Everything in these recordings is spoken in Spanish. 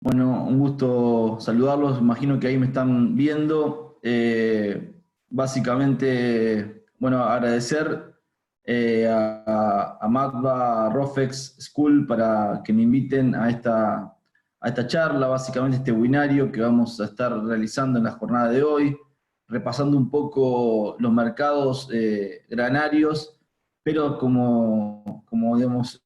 Bueno, un gusto saludarlos. Imagino que ahí me están viendo. Básicamente, bueno, agradecer a Magba Rofex School para que me inviten a esta charla, básicamente este webinario que vamos a estar realizando en la jornada de hoy, repasando un poco los mercados granarios, pero como digamos,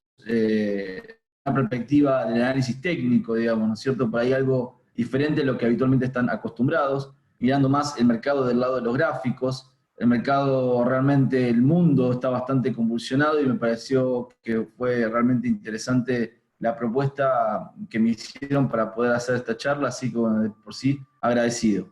una perspectiva del análisis técnico, digamos, ¿no es cierto? Por ahí algo diferente a lo que habitualmente están acostumbrados, mirando más el mercado del lado de los gráficos. El mercado realmente, el mundo está bastante convulsionado y me pareció que fue realmente interesante la propuesta que me hicieron para poder hacer esta charla, así que bueno, de por sí agradecido.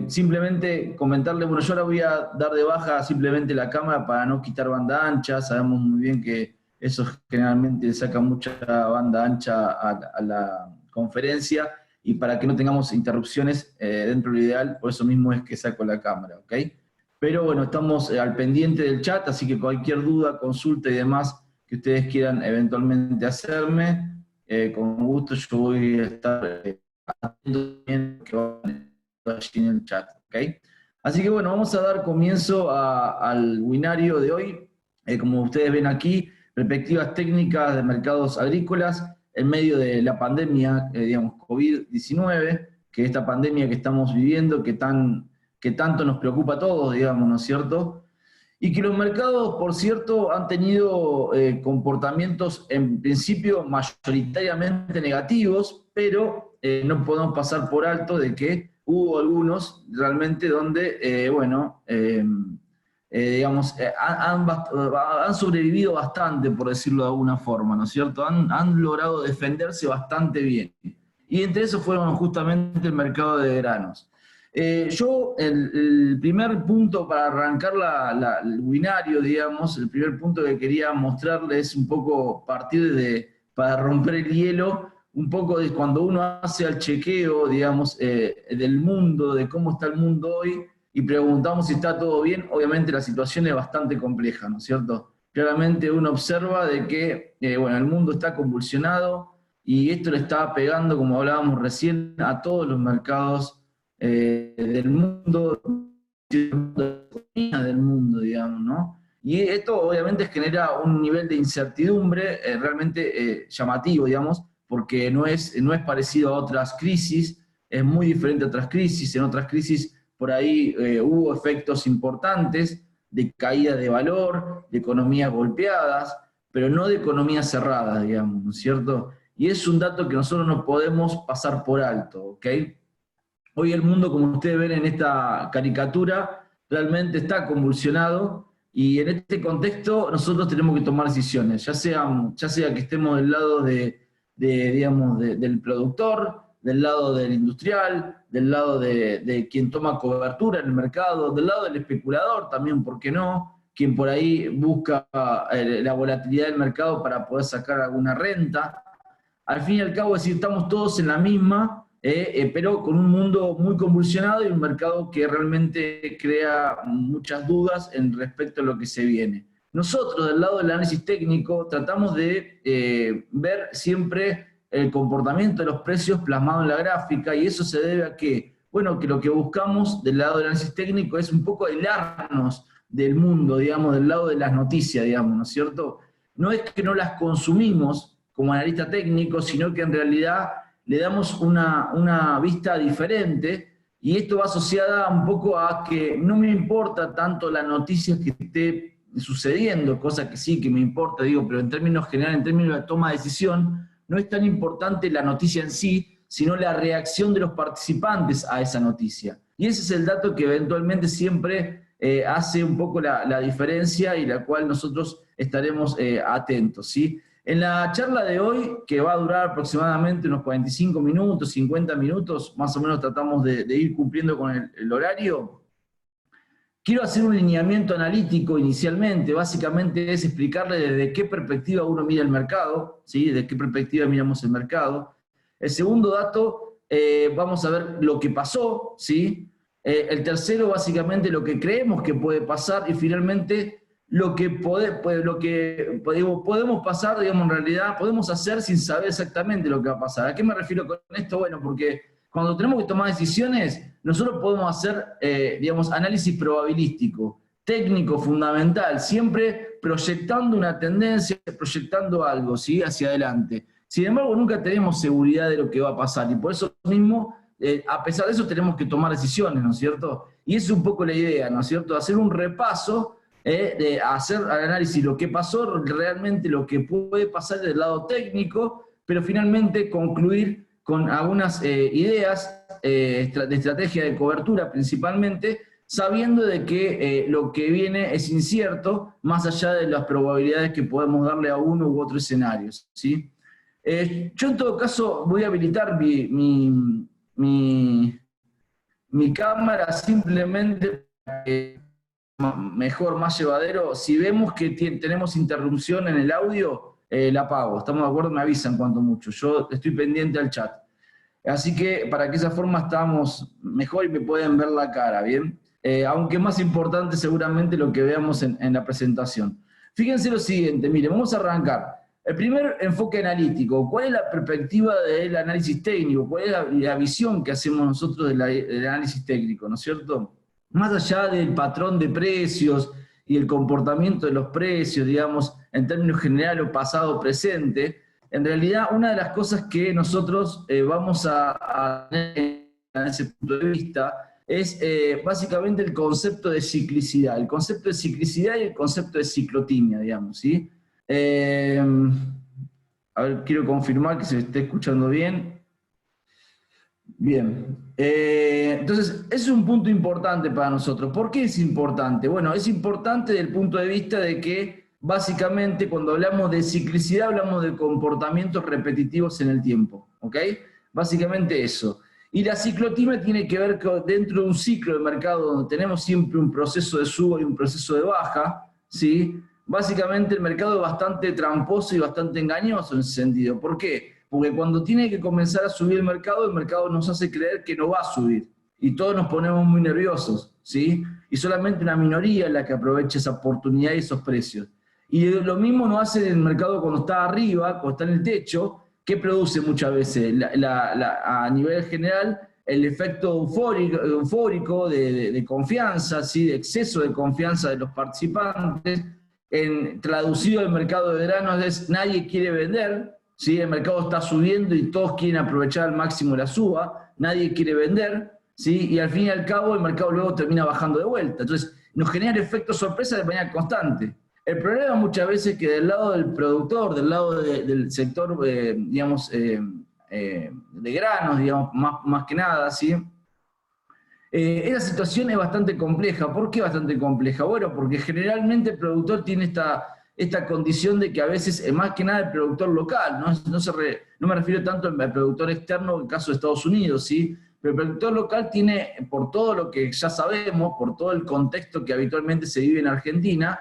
Simplemente comentarle, bueno, yo ahora voy a dar de baja simplemente la cámara para no quitar banda ancha. Sabemos muy bien que eso generalmente le saca mucha banda ancha a la conferencia, y para que no tengamos interrupciones dentro de lo ideal, por eso mismo es que saco la cámara, ¿ok? Pero bueno, estamos al pendiente del chat, así que cualquier duda, consulta y demás que ustedes quieran eventualmente hacerme, con gusto yo voy a estar atento también que van allí en el chat, ¿ok? Así que bueno, vamos a dar comienzo al webinario de hoy. Como ustedes ven aquí, perspectivas técnicas de mercados agrícolas en medio de la pandemia, digamos, COVID-19, que esta pandemia que estamos viviendo, que tanto nos preocupa a todos, digamos, ¿no es cierto? Y que los mercados, por cierto, han tenido comportamientos en principio mayoritariamente negativos, pero no podemos pasar por alto de que hubo algunos realmente donde, digamos, han sobrevivido bastante, por decirlo de alguna forma, ¿no es cierto? Han logrado defenderse bastante bien. Y entre esos fueron justamente el mercado de granos. El primer punto para arrancar el binario, digamos, el primer punto que quería mostrarles es un poco para romper el hielo, un poco de cuando uno hace el chequeo, digamos, del mundo, de cómo está el mundo hoy, y preguntamos si está todo bien. Obviamente la situación es bastante compleja, ¿no es cierto? Claramente uno observa de que, bueno, el mundo está convulsionado, y esto le está pegando, como hablábamos recién, a todos los mercados del mundo, del mundo, digamos, ¿no? Y esto obviamente genera un nivel de incertidumbre realmente llamativo, digamos, porque no es parecido a otras crisis, es muy diferente a otras crisis. En otras crisis por ahí hubo efectos importantes de caída de valor, de economías golpeadas, pero no de economías cerradas, digamos, ¿no es cierto? Y es un dato que nosotros no podemos pasar por alto, ¿ok? Hoy el mundo, como ustedes ven en esta caricatura, realmente está convulsionado, y en este contexto nosotros tenemos que tomar decisiones, ya sea que estemos del lado digamos, del productor, del lado del industrial, del lado de quien toma cobertura en el mercado, del lado del especulador también, ¿por qué no? Quien por ahí busca la volatilidad del mercado para poder sacar alguna renta. Al fin y al cabo, es decir, estamos todos en la misma, pero con un mundo muy convulsionado y un mercado que realmente crea muchas dudas en respecto a lo que se viene. Nosotros, del lado del análisis técnico, tratamos de ver siempre el comportamiento de los precios plasmado en la gráfica, y eso se debe a que, bueno, que lo que buscamos del lado del análisis técnico es un poco aislarnos del mundo, digamos, del lado de las noticias, digamos, ¿no es cierto? No es que no las consumimos como analista técnico, sino que en realidad le damos una vista diferente, y esto va asociada un poco a que no me importa tanto la noticia que esté sucediendo, cosa que sí que me importa, digo, pero en términos generales, en términos de toma de decisión, no es tan importante la noticia en sí, sino la reacción de los participantes a esa noticia. Y ese es el dato que eventualmente siempre hace un poco la diferencia, y la cual nosotros estaremos atentos, ¿sí? En la charla de hoy, que va a durar aproximadamente unos 45 minutos, 50 minutos, más o menos tratamos de ir cumpliendo con el horario. Quiero hacer un lineamiento analítico inicialmente. Básicamente es explicarle desde qué perspectiva uno mira el mercado, ¿sí? De qué perspectiva miramos el mercado. El segundo dato, vamos a ver lo que pasó, ¿sí? El tercero, básicamente, lo que creemos que puede pasar, y finalmente podemos pasar, digamos, en realidad, podemos hacer sin saber exactamente lo que va a pasar. ¿A qué me refiero con esto? Bueno, porque cuando tenemos que tomar decisiones, nosotros podemos hacer, digamos, análisis probabilístico, técnico, fundamental, siempre proyectando una tendencia, proyectando algo, ¿sí?, hacia adelante. Sin embargo, nunca tenemos seguridad de lo que va a pasar, y por eso mismo, a pesar de eso, tenemos que tomar decisiones, ¿no es cierto? Y esa es un poco la idea, ¿no es cierto? Hacer un repaso, de hacer el análisis de lo que pasó, realmente lo que puede pasar del lado técnico, pero finalmente concluir con algunas ideas de estrategia de cobertura principalmente, sabiendo de que lo que viene es incierto, más allá de las probabilidades que podemos darle a uno u otro escenario, ¿sí? Yo en todo caso voy a habilitar mi cámara simplemente para que mejor, más llevadero. Si vemos que tenemos interrupción en el audio, la apago. ¿Estamos de acuerdo? Me avisan cuanto mucho. Yo estoy pendiente al chat. Así que para que esa forma estamos mejor y me pueden ver la cara, ¿bien? Aunque más importante seguramente lo que veamos en la presentación. Fíjense lo siguiente, miren, vamos a arrancar. El primer enfoque analítico, ¿cuál es la perspectiva del análisis técnico? ¿Cuál es la visión que hacemos nosotros del análisis técnico, ¿no es cierto? Más allá del patrón de precios y el comportamiento de los precios, digamos, en términos generales o pasado o presente, en realidad una de las cosas que nosotros vamos a tener en ese punto de vista es básicamente el concepto de ciclicidad, el concepto de ciclicidad y el concepto de ciclotimia, digamos, ¿sí? A ver, quiero confirmar que se esté escuchando bien. Bien, entonces ese es un punto importante para nosotros. ¿Por qué es importante? Bueno, es importante desde el punto de vista de que básicamente cuando hablamos de ciclicidad hablamos de comportamientos repetitivos en el tiempo, ¿ok? Básicamente eso. Y la ciclotimia tiene que ver con dentro de un ciclo de mercado donde tenemos siempre un proceso de suba y un proceso de baja, ¿sí? Básicamente el mercado es bastante tramposo y bastante engañoso en ese sentido. ¿Por qué? Porque cuando tiene que comenzar a subir el mercado nos hace creer que no va a subir. Y todos nos ponemos muy nerviosos, ¿sí? Y solamente una minoría es la que aprovecha esa oportunidad y esos precios. Y lo mismo nos hace el mercado cuando está arriba, cuando está en el techo, que produce muchas veces a nivel general el efecto eufórico de confianza, ¿sí? De exceso de confianza de los participantes. Traducido al mercado de granos es nadie quiere vender, ¿sí? El mercado está subiendo y todos quieren aprovechar al máximo la suba, nadie quiere vender, ¿sí? Y al fin y al cabo el mercado luego termina bajando de vuelta. Entonces nos genera el efecto sorpresa de manera constante. El problema muchas veces es que del lado del productor, del lado del sector, digamos, de granos, digamos, más que nada, ¿sí? Esa situación es bastante compleja. ¿Por qué bastante compleja? Bueno, porque generalmente el productor tiene esta condición de que a veces, más que nada el productor local, no me refiero tanto al productor externo en el caso de Estados Unidos, ¿sí? Pero el productor local tiene, por todo lo que ya sabemos, por todo el contexto que habitualmente se vive en Argentina,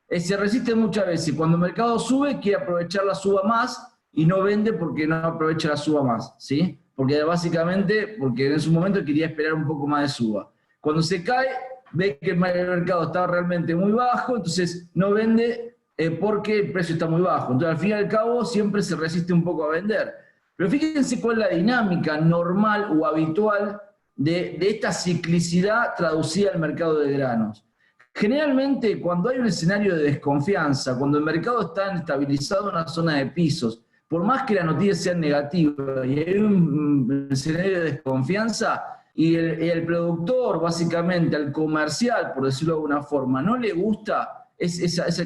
se resiste muchas veces. Cuando el mercado sube, quiere aprovechar la suba más y no vende porque no aprovecha la suba más, ¿sí? Porque en su momento quería esperar un poco más de suba. Cuando se cae, ve que el mercado está realmente muy bajo, entonces no vende porque el precio está muy bajo. Entonces, al fin y al cabo, siempre se resiste un poco a vender. Pero fíjense cuál es la dinámica normal o habitual de esta ciclicidad traducida al mercado de granos. Generalmente, cuando hay un escenario de desconfianza, cuando el mercado está estabilizado en una zona de pisos, por más que las noticias sean negativas y hay un escenario de desconfianza, y el productor, básicamente, al comercial, por decirlo de alguna forma, no le gusta ese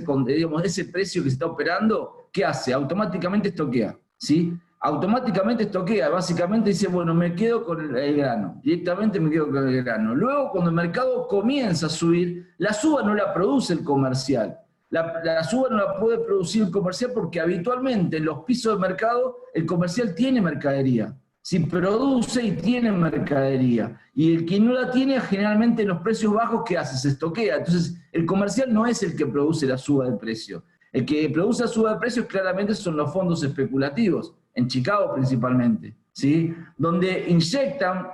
precio que se está operando, ¿qué hace? Automáticamente estoquea, ¿sí? Automáticamente estoquea, básicamente dice, bueno, me quedo con el grano, directamente me quedo con el grano. Luego, cuando el mercado comienza a subir, la suba no la produce el comercial. La suba no la puede producir el comercial porque habitualmente en los pisos de mercado el comercial tiene mercadería. Si produce y tiene mercadería. Y el que no la tiene, generalmente en los precios bajos, ¿qué hace? Se estoquea. Entonces, el comercial no es el que produce la suba del precio. El que produce la suba de precios claramente son los fondos especulativos, en Chicago principalmente, ¿sí? Donde inyectan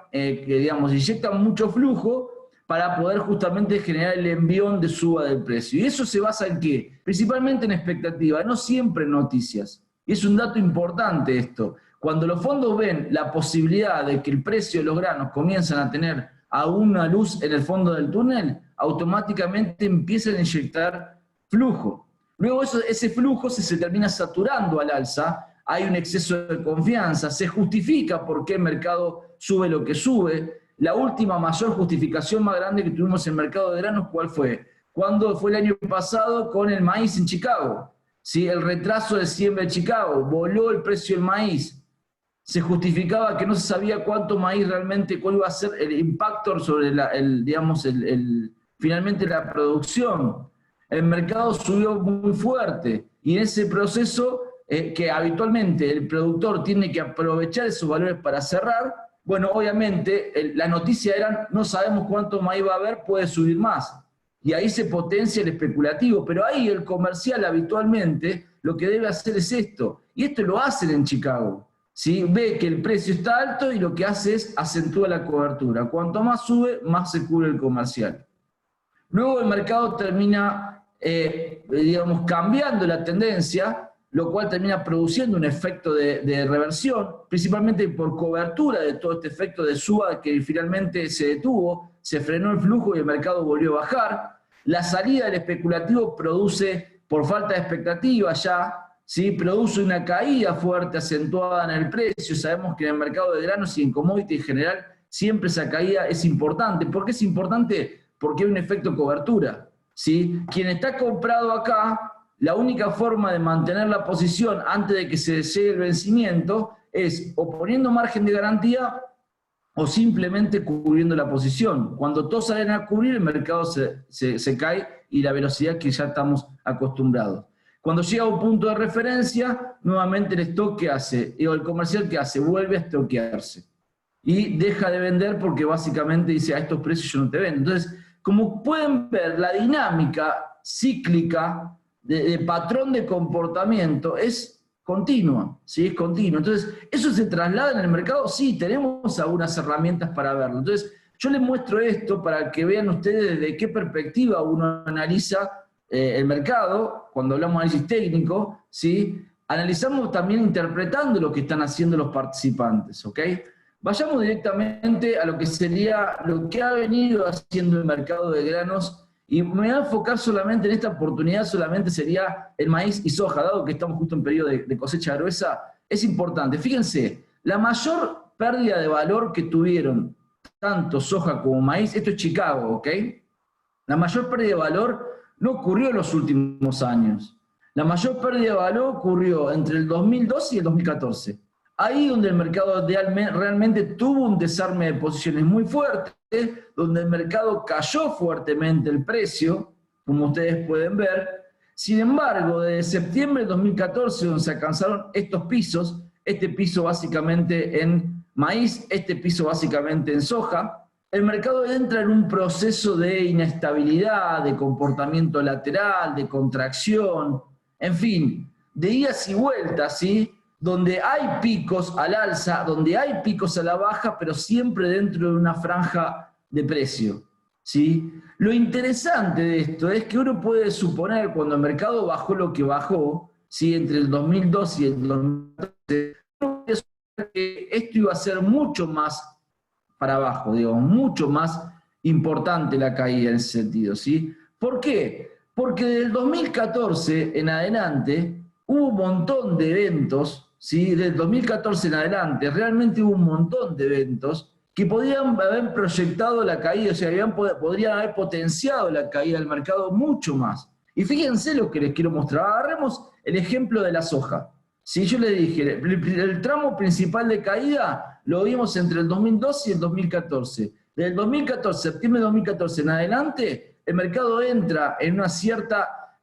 mucho flujo para poder justamente generar el envión de suba del precio. ¿Y eso se basa en qué? Principalmente en expectativa, no siempre en noticias. Y es un dato importante esto. Cuando los fondos ven la posibilidad de que el precio de los granos comienzan a tener una luz en el fondo del túnel, automáticamente empiezan a inyectar flujo. Luego ese flujo se termina saturando al alza, hay un exceso de confianza, se justifica por qué el mercado sube lo que sube. La última mayor justificación más grande que tuvimos en el mercado de granos, ¿cuál fue? Cuando fue el año pasado con el maíz en Chicago. ¿Sí? El retraso de siembra en Chicago, voló el precio del maíz. Se justificaba que no se sabía cuánto maíz realmente, cuál iba a ser el impacto sobre finalmente la producción. El mercado subió muy fuerte y en ese proceso que habitualmente el productor tiene que aprovechar esos valores para cerrar, bueno, obviamente la noticia era no sabemos cuánto maíz va a haber, puede subir más. Y ahí se potencia el especulativo, pero ahí el comercial habitualmente lo que debe hacer es esto, y esto lo hacen en Chicago. ¿Sí? Ve que el precio está alto y lo que hace es acentúa la cobertura. Cuanto más sube, más se cubre el comercial. Luego el mercado termina, cambiando la tendencia, lo cual termina produciendo un efecto de reversión, principalmente por cobertura de todo este efecto de suba que finalmente se detuvo, se frenó el flujo y el mercado volvió a bajar. La salida del especulativo produce, por falta de expectativa ya, ¿sí? Produce una caída fuerte, acentuada en el precio. Sabemos que en el mercado de granos y en commodity en general, siempre esa caída es importante. ¿Por qué es importante? Porque hay un efecto cobertura, ¿sí? Quien está comprado acá, la única forma de mantener la posición antes de que se llegue el vencimiento es o poniendo margen de garantía o simplemente cubriendo la posición. Cuando todos salen a cubrir, el mercado se cae y la velocidad que ya estamos acostumbrados. Cuando llega a un punto de referencia, nuevamente el stock que hace, o el comercial que hace, vuelve a estoquearse. Y deja de vender porque básicamente dice, a estos precios yo no te vendo. Entonces, como pueden ver, la dinámica cíclica de patrón de comportamiento es continua, ¿sí? Es continua. Entonces, ¿eso se traslada en el mercado? Sí, tenemos algunas herramientas para verlo. Entonces, yo les muestro esto para que vean ustedes desde qué perspectiva uno analiza el mercado, cuando hablamos de análisis técnico, ¿sí? Analizamos también interpretando lo que están haciendo los participantes, ¿ok? Vayamos directamente a lo que sería lo que ha venido haciendo el mercado de granos y me voy a enfocar solamente en esta oportunidad, solamente sería el maíz y soja, dado que estamos justo en periodo de cosecha gruesa, es importante. Fíjense, la mayor pérdida de valor que tuvieron tanto soja como maíz, esto es Chicago, ¿ok? La mayor pérdida de valor no ocurrió en los últimos años. La mayor pérdida de valor ocurrió entre el 2012 y el 2014. Ahí donde el mercado realmente tuvo un desarme de posiciones muy fuerte, donde el mercado cayó fuertemente el precio, como ustedes pueden ver. Sin embargo, desde septiembre de 2014, donde se alcanzaron estos pisos, este piso básicamente en maíz, este piso básicamente en soja, el mercado entra en un proceso de inestabilidad, de comportamiento lateral, de contracción, en fin, de idas y vueltas, ¿sí? Donde hay picos al alza, donde hay picos a la baja, pero siempre dentro de una franja de precio, ¿sí? Lo interesante de esto es que uno puede suponer, cuando el mercado bajó lo que bajó, ¿sí? Entre el 2002 y el 2014, uno puede suponer que esto iba a ser mucho más para abajo, digamos, mucho más importante la caída en ese sentido, ¿sí? ¿Por qué? Porque desde el 2014 en adelante hubo un montón de eventos, ¿sí? Desde el 2014 en adelante realmente hubo un montón de eventos que podían haber proyectado la caída, o sea, podrían haber potenciado la caída del mercado mucho más. Y fíjense lo que les quiero mostrar. Agarremos el ejemplo de la soja. Si yo les dije, el tramo principal de caída lo vimos entre el 2012 y el 2014. Desde el 2014, septiembre de 2014 en adelante, el mercado entra en una cierta,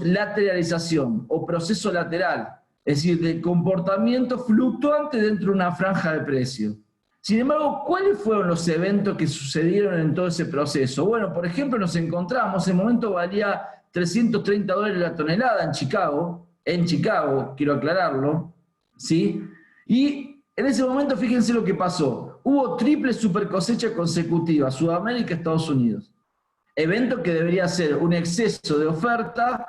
lateralización o proceso lateral, es decir, de comportamiento fluctuante dentro de una franja de precio. Sin embargo, ¿cuáles fueron los eventos que sucedieron en todo ese proceso? Bueno, por ejemplo, nos encontramos, en el momento valía $330 la tonelada en Chicago, quiero aclararlo, ¿sí? Y En ese momento, fíjense lo que pasó. Hubo triple super cosecha consecutiva, Sudamérica, Estados Unidos. Evento que debería ser un exceso de oferta,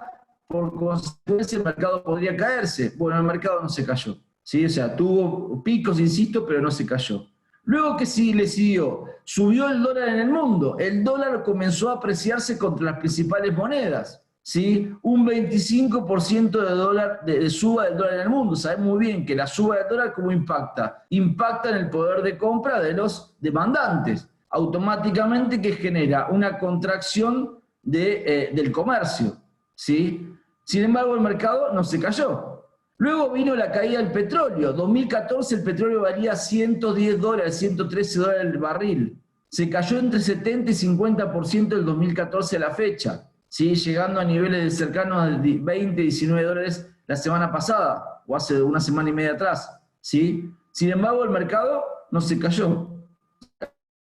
por consecuencia el mercado podría caerse. Bueno, el mercado no se cayó, ¿sí? O sea, tuvo picos, insisto, pero no se cayó. Luego, ¿qué sí le siguió? Subió el dólar en el mundo. El dólar comenzó a apreciarse contra las principales monedas, ¿sí? Un 25% de suba del dólar en el mundo. Saben muy bien que la suba del dólar, ¿cómo impacta? Impacta en el poder de compra de los demandantes. Automáticamente que genera una contracción del comercio, ¿sí? Sin embargo, el mercado no se cayó. Luego vino la caída del petróleo. 2014 el petróleo valía $110, $113 el barril. Se cayó entre 70 y 50% del 2014 a la fecha, ¿sí? Llegando a niveles cercanos a 20, $19 la semana pasada, o hace una semana y media atrás, ¿sí? Sin embargo, el mercado no se cayó.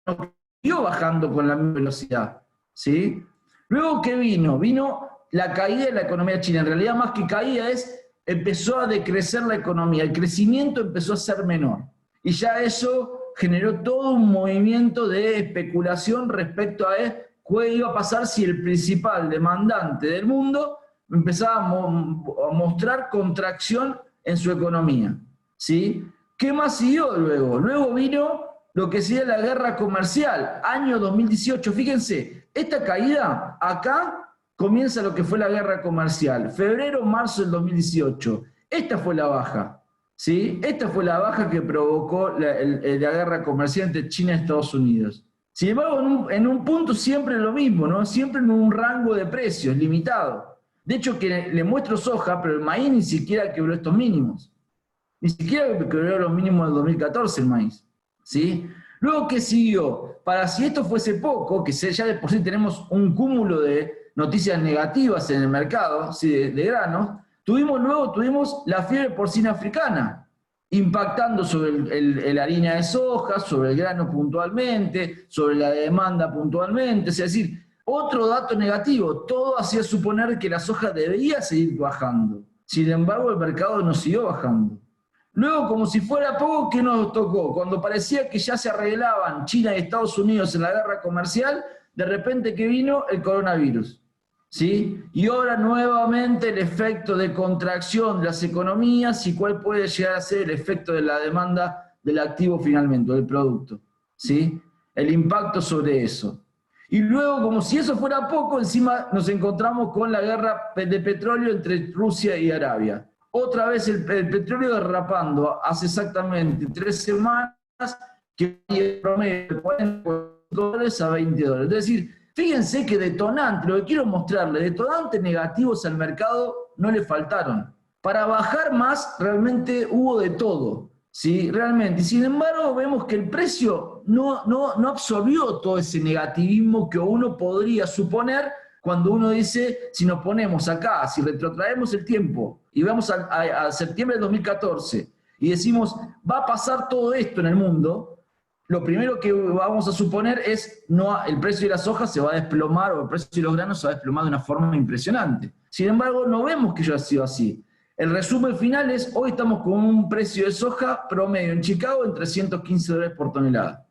No siguió bajando con la misma velocidad, ¿sí? Luego, ¿qué vino? Vino la caída de la economía china. En realidad, más que caída empezó a decrecer la economía, el crecimiento empezó a ser menor. Y ya eso generó todo un movimiento de especulación respecto a qué iba a pasar si el principal demandante del mundo empezaba a mostrar contracción en su economía, ¿sí? ¿Qué más siguió luego? Luego vino lo que sería la guerra comercial, año 2018. Fíjense, esta caída acá comienza lo que fue la guerra comercial, febrero, marzo del 2018. Esta fue la baja, ¿sí? Esta fue la baja que provocó la guerra comercial entre China y Estados Unidos. Sin embargo, en un punto siempre lo mismo, ¿no? Siempre en un rango de precios limitado. De hecho, que le muestro soja, pero el maíz ni siquiera quebró estos mínimos. Ni siquiera quebró los mínimos del 2014 el maíz, ¿sí? Luego, ¿qué siguió? Para si esto fuese poco, que ya de por sí tenemos un cúmulo de noticias negativas en el mercado, ¿sí? de granos, tuvimos la fiebre porcina africana, impactando sobre la harina de soja, sobre el grano puntualmente, sobre la demanda puntualmente, es decir, otro dato negativo, todo hacía suponer que la soja debía seguir bajando. Sin embargo, el mercado no siguió bajando. Luego, como si fuera poco, ¿qué nos tocó? Cuando parecía que ya se arreglaban China y Estados Unidos en la guerra comercial, de repente que vino el coronavirus, ¿sí? Y ahora nuevamente el efecto de contracción de las economías y cuál puede llegar a ser el efecto de la demanda del activo finalmente, del producto, ¿sí? El impacto sobre eso. Y luego, como si eso fuera poco, encima nos encontramos con la guerra de petróleo entre Rusia y Arabia. Otra vez el petróleo derrapando hace exactamente 3 semanas, que el promedio de $40 a $20. Es decir, fíjense que detonantes, lo que quiero mostrarles, detonantes negativos al mercado no le faltaron. Para bajar más, realmente hubo de todo, ¿sí? Realmente. Y sin embargo, vemos que el precio no absorbió todo ese negativismo que uno podría suponer cuando uno dice, si nos ponemos acá, si retrotraemos el tiempo y vamos a septiembre del 2014 y decimos, va a pasar todo esto en el mundo, lo primero que vamos a suponer es, el precio de las hojas se va a desplomar o el precio de los granos se va a desplomar de una forma impresionante. Sin embargo, no vemos que haya sido así. El resumen final es, hoy estamos con un precio de soja promedio en Chicago en $315 por tonelada.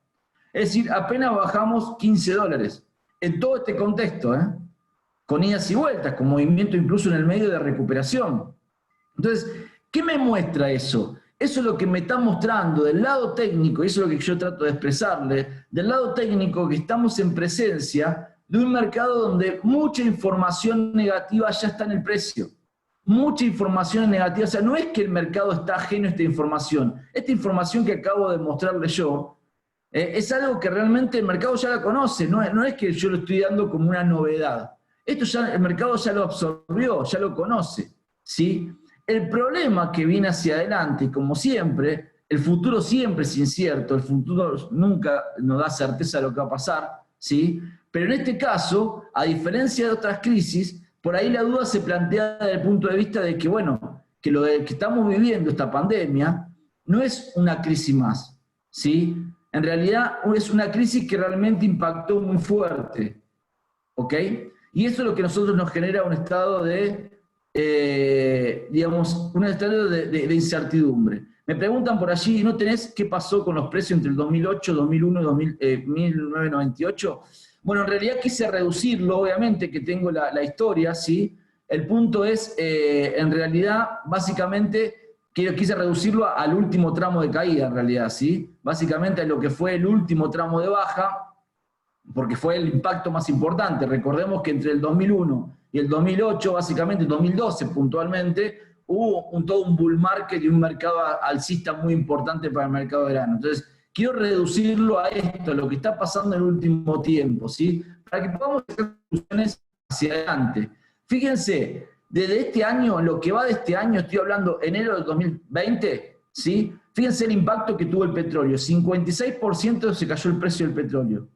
Es decir, apenas bajamos $15 en todo este contexto, con idas y vueltas, con movimiento incluso en el medio de recuperación. Entonces, ¿qué me muestra eso? Eso es lo que me está mostrando del lado técnico, y eso es lo que yo trato de expresarle, del lado técnico que estamos en presencia de un mercado donde mucha información negativa ya está en el precio. Mucha información negativa, o sea, no es que el mercado está ajeno a esta información que acabo de mostrarle yo, es algo que realmente el mercado ya la conoce, no es que yo lo estoy dando como una novedad. Esto ya el mercado ya lo absorbió, ya lo conoce, ¿sí? El problema que viene hacia adelante, como siempre, el futuro siempre es incierto, el futuro nunca nos da certeza de lo que va a pasar, ¿sí? Pero en este caso, a diferencia de otras crisis, por ahí la duda se plantea desde el punto de vista de que, bueno, que lo que estamos viviendo, esta pandemia, no es una crisis más, ¿sí? En realidad es una crisis que realmente impactó muy fuerte, ¿ok? Y eso es lo que a nosotros nos genera un estado de, digamos, un estado de incertidumbre. Me preguntan por allí, ¿no tenés qué pasó con los precios entre el 2008, 2001 y 1998? Bueno, en realidad quise reducirlo, obviamente, que tengo la historia, ¿sí? El punto es, en realidad, básicamente, quise reducirlo al último tramo de caída, en realidad, ¿sí? Básicamente a lo que fue el último tramo de baja, porque fue el impacto más importante. Recordemos que entre el 2001 y el 2008, básicamente el 2012 puntualmente, hubo todo un bull market y un mercado alcista muy importante para el mercado de grano. Entonces, quiero reducirlo a esto, a lo que está pasando en el último tiempo, ¿sí? Para que podamos hacer conclusiones hacia adelante. Fíjense, desde este año, lo que va de este año, estoy hablando enero del 2020, ¿sí? Fíjense el impacto que tuvo el petróleo. 56% se cayó el precio del petróleo.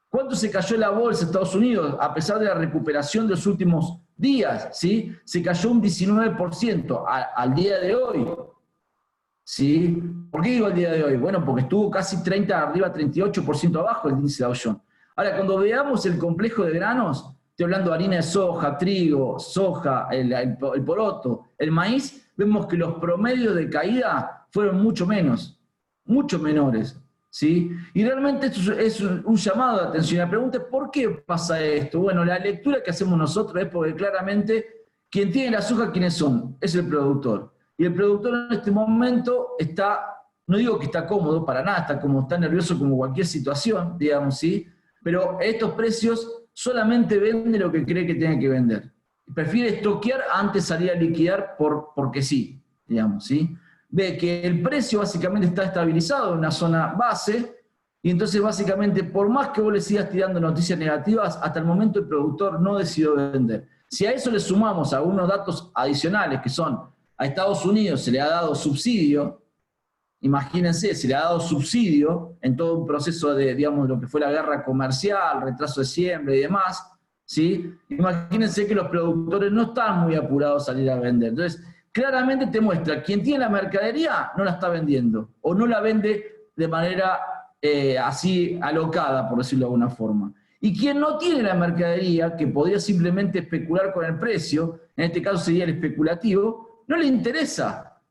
¿Cuánto se cayó la bolsa de Estados Unidos? A pesar de la recuperación de los últimos días, ¿sí? Se cayó un 19% al día de hoy, ¿sí? ¿Por qué digo al día de hoy? Bueno, porque estuvo casi 30, arriba 38% abajo el índice Dow Jones. Ahora, cuando veamos el complejo de granos, estoy hablando de harina de soja, trigo, soja, el poroto, el maíz, vemos que los promedios de caída fueron mucho menores. ¿Sí? Y realmente esto es un llamado de atención. La pregunta es, ¿por qué pasa esto? Bueno, la lectura que hacemos nosotros es porque claramente quien tiene la soja, ¿quiénes son? Es el productor. Y el productor en este momento está, no digo que está cómodo, para nada, está nervioso como cualquier situación, digamos, ¿sí? Pero estos precios solamente vende lo que cree que tiene que vender. Prefiere estoquear antes de salir a liquidar porque sí, digamos, ¿sí? Ve que el precio básicamente está estabilizado en una zona base, y entonces básicamente por más que vos le sigas tirando noticias negativas, hasta el momento el productor no decidió vender. Si a eso le sumamos algunos datos adicionales que son, a Estados Unidos se le ha dado subsidio, imagínense, se le ha dado subsidio en todo un proceso de, digamos, lo que fue la guerra comercial, retraso de siembra y demás, ¿sí? Imagínense que los productores no están muy apurados a salir a vender. Entonces, claramente te muestra, quien tiene la mercadería no la está vendiendo, o no la vende de manera así alocada, por decirlo de alguna forma. Y quien no tiene la mercadería, que podría simplemente especular con el precio, en este caso sería el especulativo, no le interesa.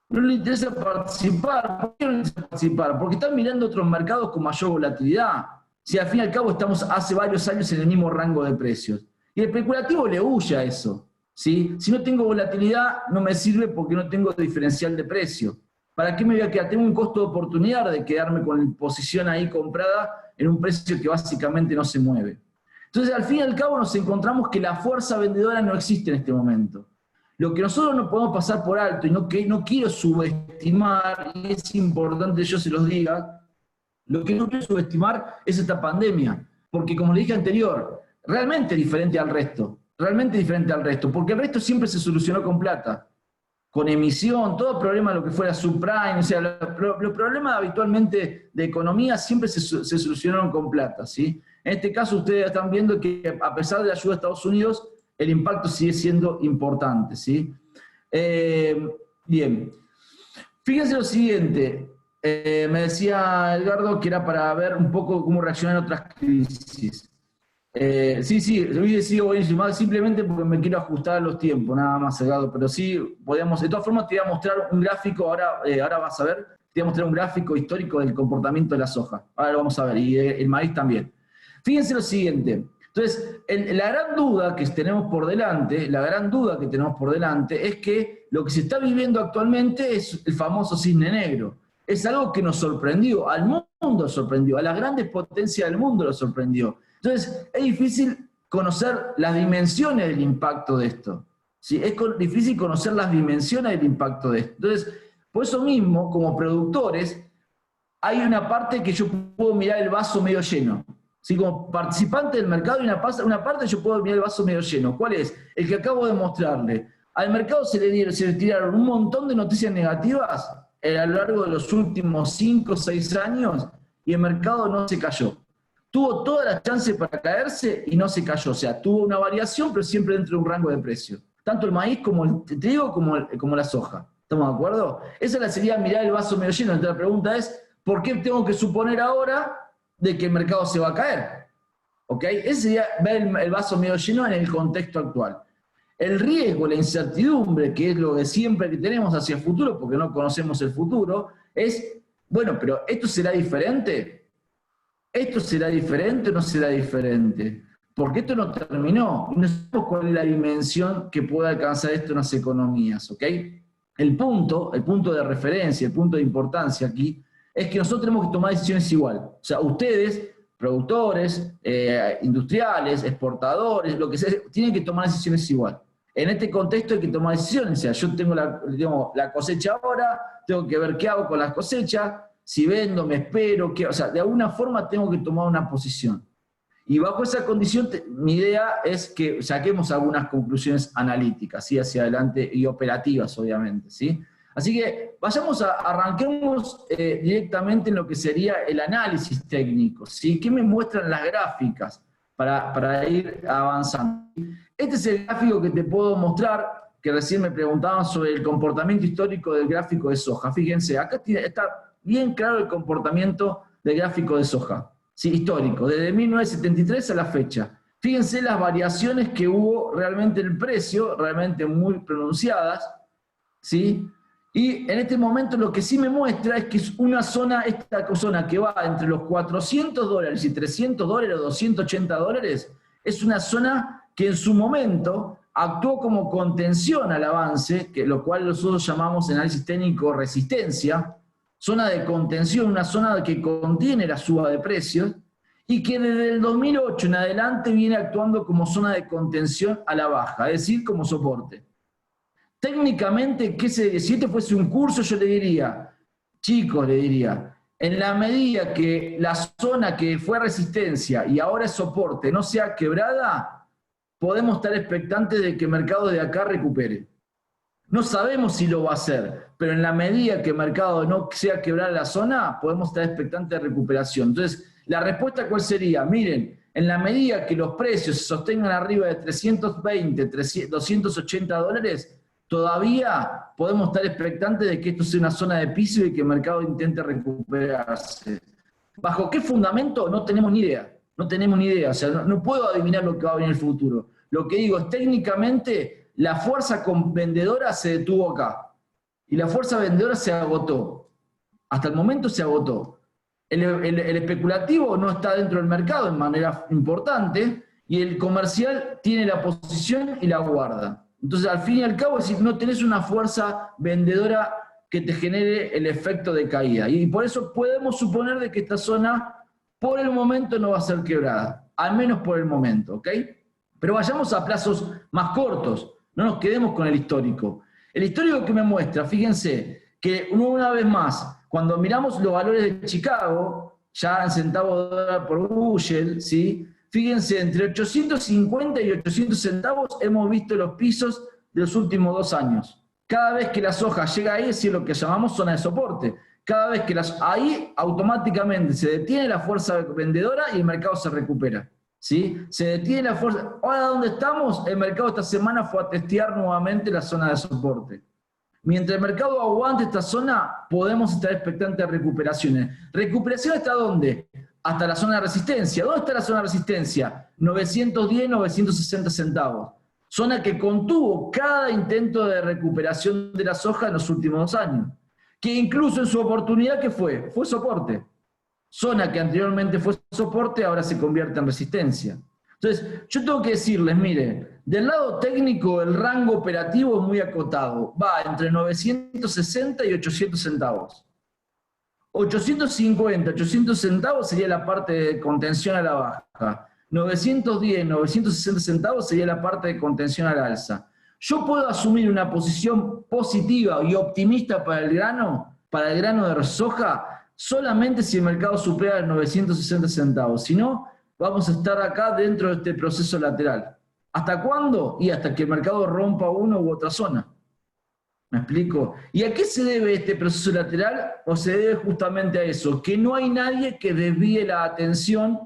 No le interesa participar. ¿Por qué no le interesa participar? Porque están mirando otros mercados con mayor volatilidad. Si al fin y al cabo estamos hace varios años en el mismo rango de precios. Y el especulativo le huye a eso. ¿Sí? Si no tengo volatilidad, no me sirve porque no tengo diferencial de precio. ¿Para qué me voy a quedar? Tengo un costo de oportunidad de quedarme con la posición ahí comprada en un precio que básicamente no se mueve. Entonces, al fin y al cabo, nos encontramos que la fuerza vendedora no existe en este momento. Lo que nosotros no podemos pasar por alto, y que no quiero subestimar, y es importante que yo se los diga, lo que no quiero subestimar es esta pandemia. Porque, como le dije anterior, realmente diferente al resto. Realmente diferente al resto. Porque el resto siempre se solucionó con plata. Con emisión, todo problema de lo que fuera subprime, o sea, los problemas habitualmente de economía siempre se solucionaron con plata, ¿sí? En este caso ustedes están viendo que a pesar de la ayuda de Estados Unidos, el impacto sigue siendo importante, ¿sí? Bien. Fíjense lo siguiente, me decía Edgardo que era para ver un poco cómo reaccionan otras crisis. Sí, sigo buenísimo, simplemente porque me quiero ajustar a los tiempos, nada más, Edgardo, pero sí, podemos, de todas formas te voy a mostrar un gráfico, ahora vas a ver, te voy a mostrar un gráfico histórico del comportamiento de la soja, ahora lo vamos a ver, y el maíz también. Fíjense lo siguiente, entonces, la gran duda que tenemos por delante, es que lo que se está viviendo actualmente es el famoso cisne negro. Es algo que nos sorprendió, al mundo sorprendió, a las grandes potencias del mundo lo sorprendió. Entonces, es difícil conocer las dimensiones del impacto de esto. ¿Sí? Es difícil conocer las dimensiones del impacto de esto. Entonces, por eso mismo, como productores, hay una parte que yo puedo mirar el vaso medio lleno. ¿Sí? Como participante del mercado, hay una parte yo puedo mirar el vaso medio lleno. ¿Cuál es? El que acabo de mostrarle. Al mercado se le tiraron un montón de noticias negativas a lo largo de los últimos 5 o 6 años y el mercado no se cayó. Tuvo todas las chances para caerse y no se cayó. O sea, tuvo una variación, pero siempre dentro de un rango de precio. Tanto el maíz como el trigo como la soja. ¿Estamos de acuerdo? Esa sería mirar el vaso medio lleno. Entonces la pregunta es, ¿por qué tengo que suponer ahora de que el mercado se va a caer? ¿Ok? Ese sería ver el vaso medio lleno en el contexto actual. El riesgo, la incertidumbre, que es lo de siempre que tenemos hacia el futuro, porque no conocemos el futuro, es, bueno, pero ¿esto será diferente? ¿Esto será diferente o no será diferente? Porque esto no terminó. No sabemos cuál es la dimensión que puede alcanzar esto en las economías, ¿ok? El punto de referencia, el punto de importancia aquí, es que nosotros tenemos que tomar decisiones igual. O sea, ustedes, productores, industriales, exportadores, lo que sea, tienen que tomar decisiones igual. En este contexto hay que tomar decisiones. O sea, yo tengo la cosecha ahora, tengo que ver qué hago con las cosechas, si vendo, me espero, o sea, de alguna forma tengo que tomar una posición. Y bajo esa condición, mi idea es que saquemos algunas conclusiones analíticas, ¿sí? Hacia adelante, y operativas, obviamente, ¿sí? Así que arranquemos directamente en lo que sería el análisis técnico, ¿sí? ¿Qué me muestran las gráficas para ir avanzando? Este es el gráfico que te puedo mostrar, que recién me preguntaban sobre el comportamiento histórico del gráfico de soja. Fíjense, acá está bien claro el comportamiento del gráfico de soja. Sí, histórico, desde 1973 a la fecha. Fíjense las variaciones que hubo realmente en el precio, realmente muy pronunciadas, ¿sí? Y en este momento lo que sí me muestra es que es esta zona que va entre los $400 y $300 o $280, es una zona que en su momento actuó como contención al avance, lo cual nosotros llamamos en análisis técnico resistencia, zona de contención, una zona que contiene la suba de precios, y que desde el 2008 en adelante viene actuando como zona de contención a la baja, es decir, como soporte. Técnicamente, si este fuese un curso, yo le diría, chicos, en la medida que la zona que fue resistencia y ahora es soporte no sea quebrada, podemos estar expectantes de que el mercado de acá recupere. No sabemos si lo va a hacer, pero en la medida que el mercado no sea quebrar la zona, podemos estar expectantes de recuperación. Entonces, la respuesta ¿cuál sería? Miren, en la medida que los precios se sostengan arriba de 320, $280, todavía podemos estar expectantes de que esto sea una zona de piso y que el mercado intente recuperarse. ¿Bajo qué fundamento? No tenemos ni idea. No tenemos ni idea. O sea, no puedo adivinar lo que va a venir en el futuro. Lo que digo es, técnicamente, la fuerza vendedora se detuvo acá. Y la fuerza vendedora se agotó. Hasta el momento se agotó. El especulativo no está dentro del mercado en manera importante y el comercial tiene la posición y la guarda. Entonces, al fin y al cabo, es decir, no tenés una fuerza vendedora que te genere el efecto de caída. Y por eso podemos suponer de que esta zona, por el momento, no va a ser quebrada. Al menos por el momento, ¿ok? Pero vayamos a plazos más cortos. No nos quedemos con el histórico. El histórico que me muestra, fíjense, que una vez más, cuando miramos los valores de Chicago, ya en centavos de dólar por bushel, ¿sí? Fíjense, entre 850 y 800 centavos hemos visto los pisos de los últimos 2 años. Cada vez que la soja llega ahí, es lo que llamamos zona de soporte. Cada vez que ahí automáticamente se detiene la fuerza vendedora y el mercado se recupera. ¿Sí? Se detiene la fuerza. Ahora, ¿dónde estamos? El mercado esta semana fue a testear nuevamente la zona de soporte. Mientras el mercado aguante esta zona, podemos estar expectantes de recuperaciones. ¿Recuperación hasta dónde? Hasta la zona de resistencia. ¿Dónde está la zona de resistencia? 910, 960 centavos. Zona que contuvo cada intento de recuperación de la soja en los últimos 2 años. Que incluso en su oportunidad, ¿qué fue? Fue soporte. Zona que anteriormente fue soporte, ahora se convierte en resistencia. Entonces, yo tengo que decirles, mire, del lado técnico el rango operativo es muy acotado. Va entre 960 y 800 centavos. 850, 800 centavos sería la parte de contención a la baja. 910, 960 centavos sería la parte de contención al alza. Yo puedo asumir una posición positiva y optimista para el grano de soja, solamente si el mercado supera los 960 centavos. Si no, vamos a estar acá dentro de este proceso lateral. ¿Hasta cuándo? Y hasta que el mercado rompa una u otra zona. ¿Me explico? ¿Y a qué se debe este proceso lateral? O se debe justamente a eso, que no hay nadie que desvíe la atención,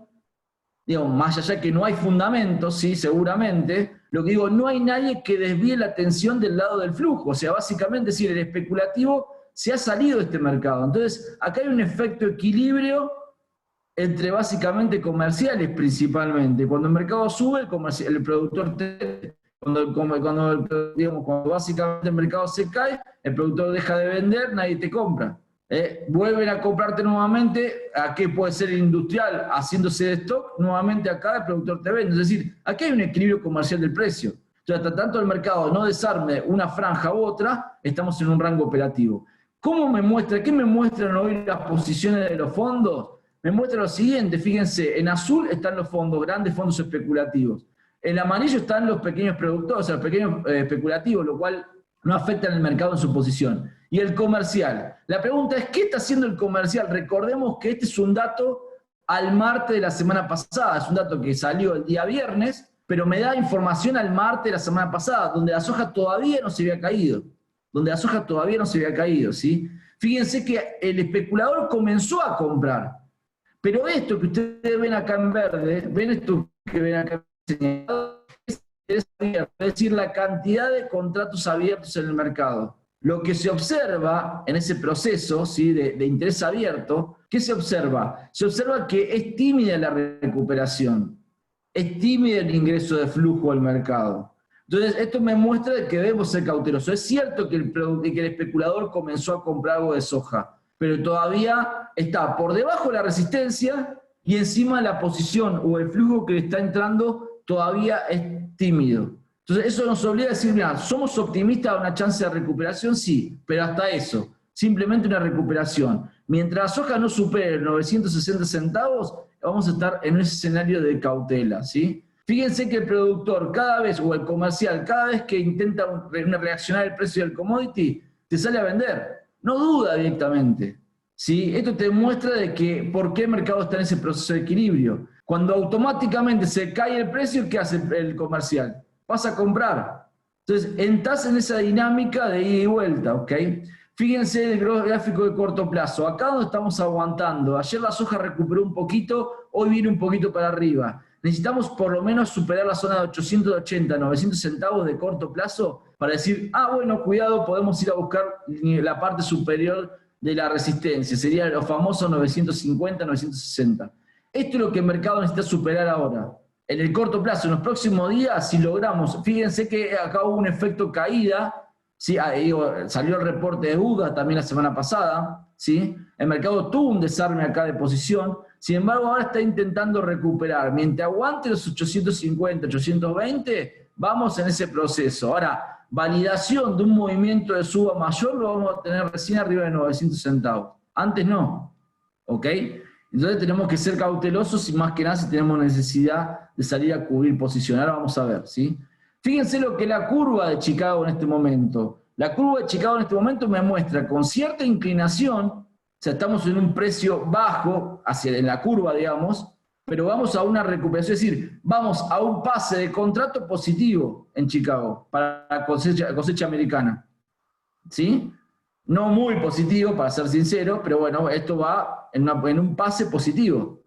digamos, más allá que no hay fundamentos, sí, seguramente, lo que digo, no hay nadie que desvíe la atención del lado del flujo. O sea, básicamente, es decir, el especulativo se ha salido de este mercado. Entonces, acá hay un efecto equilibrio entre básicamente comerciales principalmente. Cuando el mercado sube, el productor cuando básicamente el mercado se cae, el productor deja de vender, nadie te compra. Vuelven a comprarte nuevamente, ¿a qué puede ser el industrial? Haciéndose de stock, nuevamente acá el productor te vende. Es decir, aquí hay un equilibrio comercial del precio. Entonces, hasta tanto el mercado no desarme una franja u otra, estamos en un rango operativo. ¿Qué me muestran hoy las posiciones de los fondos? Me muestra lo siguiente, fíjense, en azul están los fondos, grandes fondos especulativos. En amarillo están los pequeños productores, o sea, los pequeños especulativos, lo cual no afecta al mercado en su posición. Y el comercial. La pregunta es, ¿qué está haciendo el comercial? Recordemos que este es un dato al martes de la semana pasada, es un dato que salió el día viernes, pero me da información al martes de la semana pasada, donde la soja todavía no se había caído. ¿Sí? Fíjense que el especulador comenzó a comprar. Pero esto que ustedes ven acá en verde, ven esto que ven acá señalado, es decir, la cantidad de contratos abiertos en el mercado. Lo que se observa en ese proceso, ¿sí?, de interés abierto, ¿qué se observa? Se observa que es tímida la recuperación, es tímida el ingreso de flujo al mercado. Entonces, esto me muestra que debemos ser cautelosos. Es cierto que el especulador comenzó a comprar algo de soja, pero todavía está por debajo de la resistencia y encima la posición o el flujo que le está entrando todavía es tímido. Entonces eso nos obliga a decir, mira, ¿somos optimistas a una chance de recuperación? Sí, pero hasta eso, simplemente una recuperación. Mientras la soja no supere 960 centavos, vamos a estar en ese escenario de cautela, ¿sí? Fíjense que el productor cada vez, o el comercial, cada vez que intenta reaccionar el precio del commodity, te sale a vender. No duda directamente, ¿sí? Esto te muestra de que por qué el mercado está en ese proceso de equilibrio. Cuando automáticamente se cae el precio, ¿qué hace el comercial? Pasa a comprar. Entonces, entras en esa dinámica de ida y vuelta, ¿ok? Fíjense el gráfico de corto plazo. Acá donde estamos aguantando. Ayer la soja recuperó un poquito, hoy viene un poquito para arriba. Necesitamos por lo menos superar la zona de 880, 900 centavos de corto plazo para decir, bueno, cuidado, podemos ir a buscar la parte superior de la resistencia. Sería los famosos 950, 960. Esto es lo que el mercado necesita superar ahora. En el corto plazo, en los próximos días, si logramos, fíjense que acá hubo un efecto caída, ¿sí? Salió el reporte de UDA también la semana pasada, ¿sí? El mercado tuvo un desarme acá de posición, sin embargo ahora está intentando recuperar. Mientras aguante los 850, 820, vamos en ese proceso. Ahora, validación de un movimiento de suba mayor lo vamos a tener recién arriba de 900 centavos. Antes no, ¿ok? Entonces tenemos que ser cautelosos y más que nada si tenemos necesidad de salir a cubrir posición. Ahora vamos a ver, ¿sí? Fíjense lo que es la curva de Chicago en este momento. La curva de Chicago en este momento me muestra con cierta inclinación, o sea, estamos en un precio bajo, en la curva, digamos, pero vamos a una recuperación, es decir, vamos a un pase de contrato positivo en Chicago para la cosecha americana. ¿Sí? No muy positivo, para ser sincero, pero bueno, esto va en un pase positivo.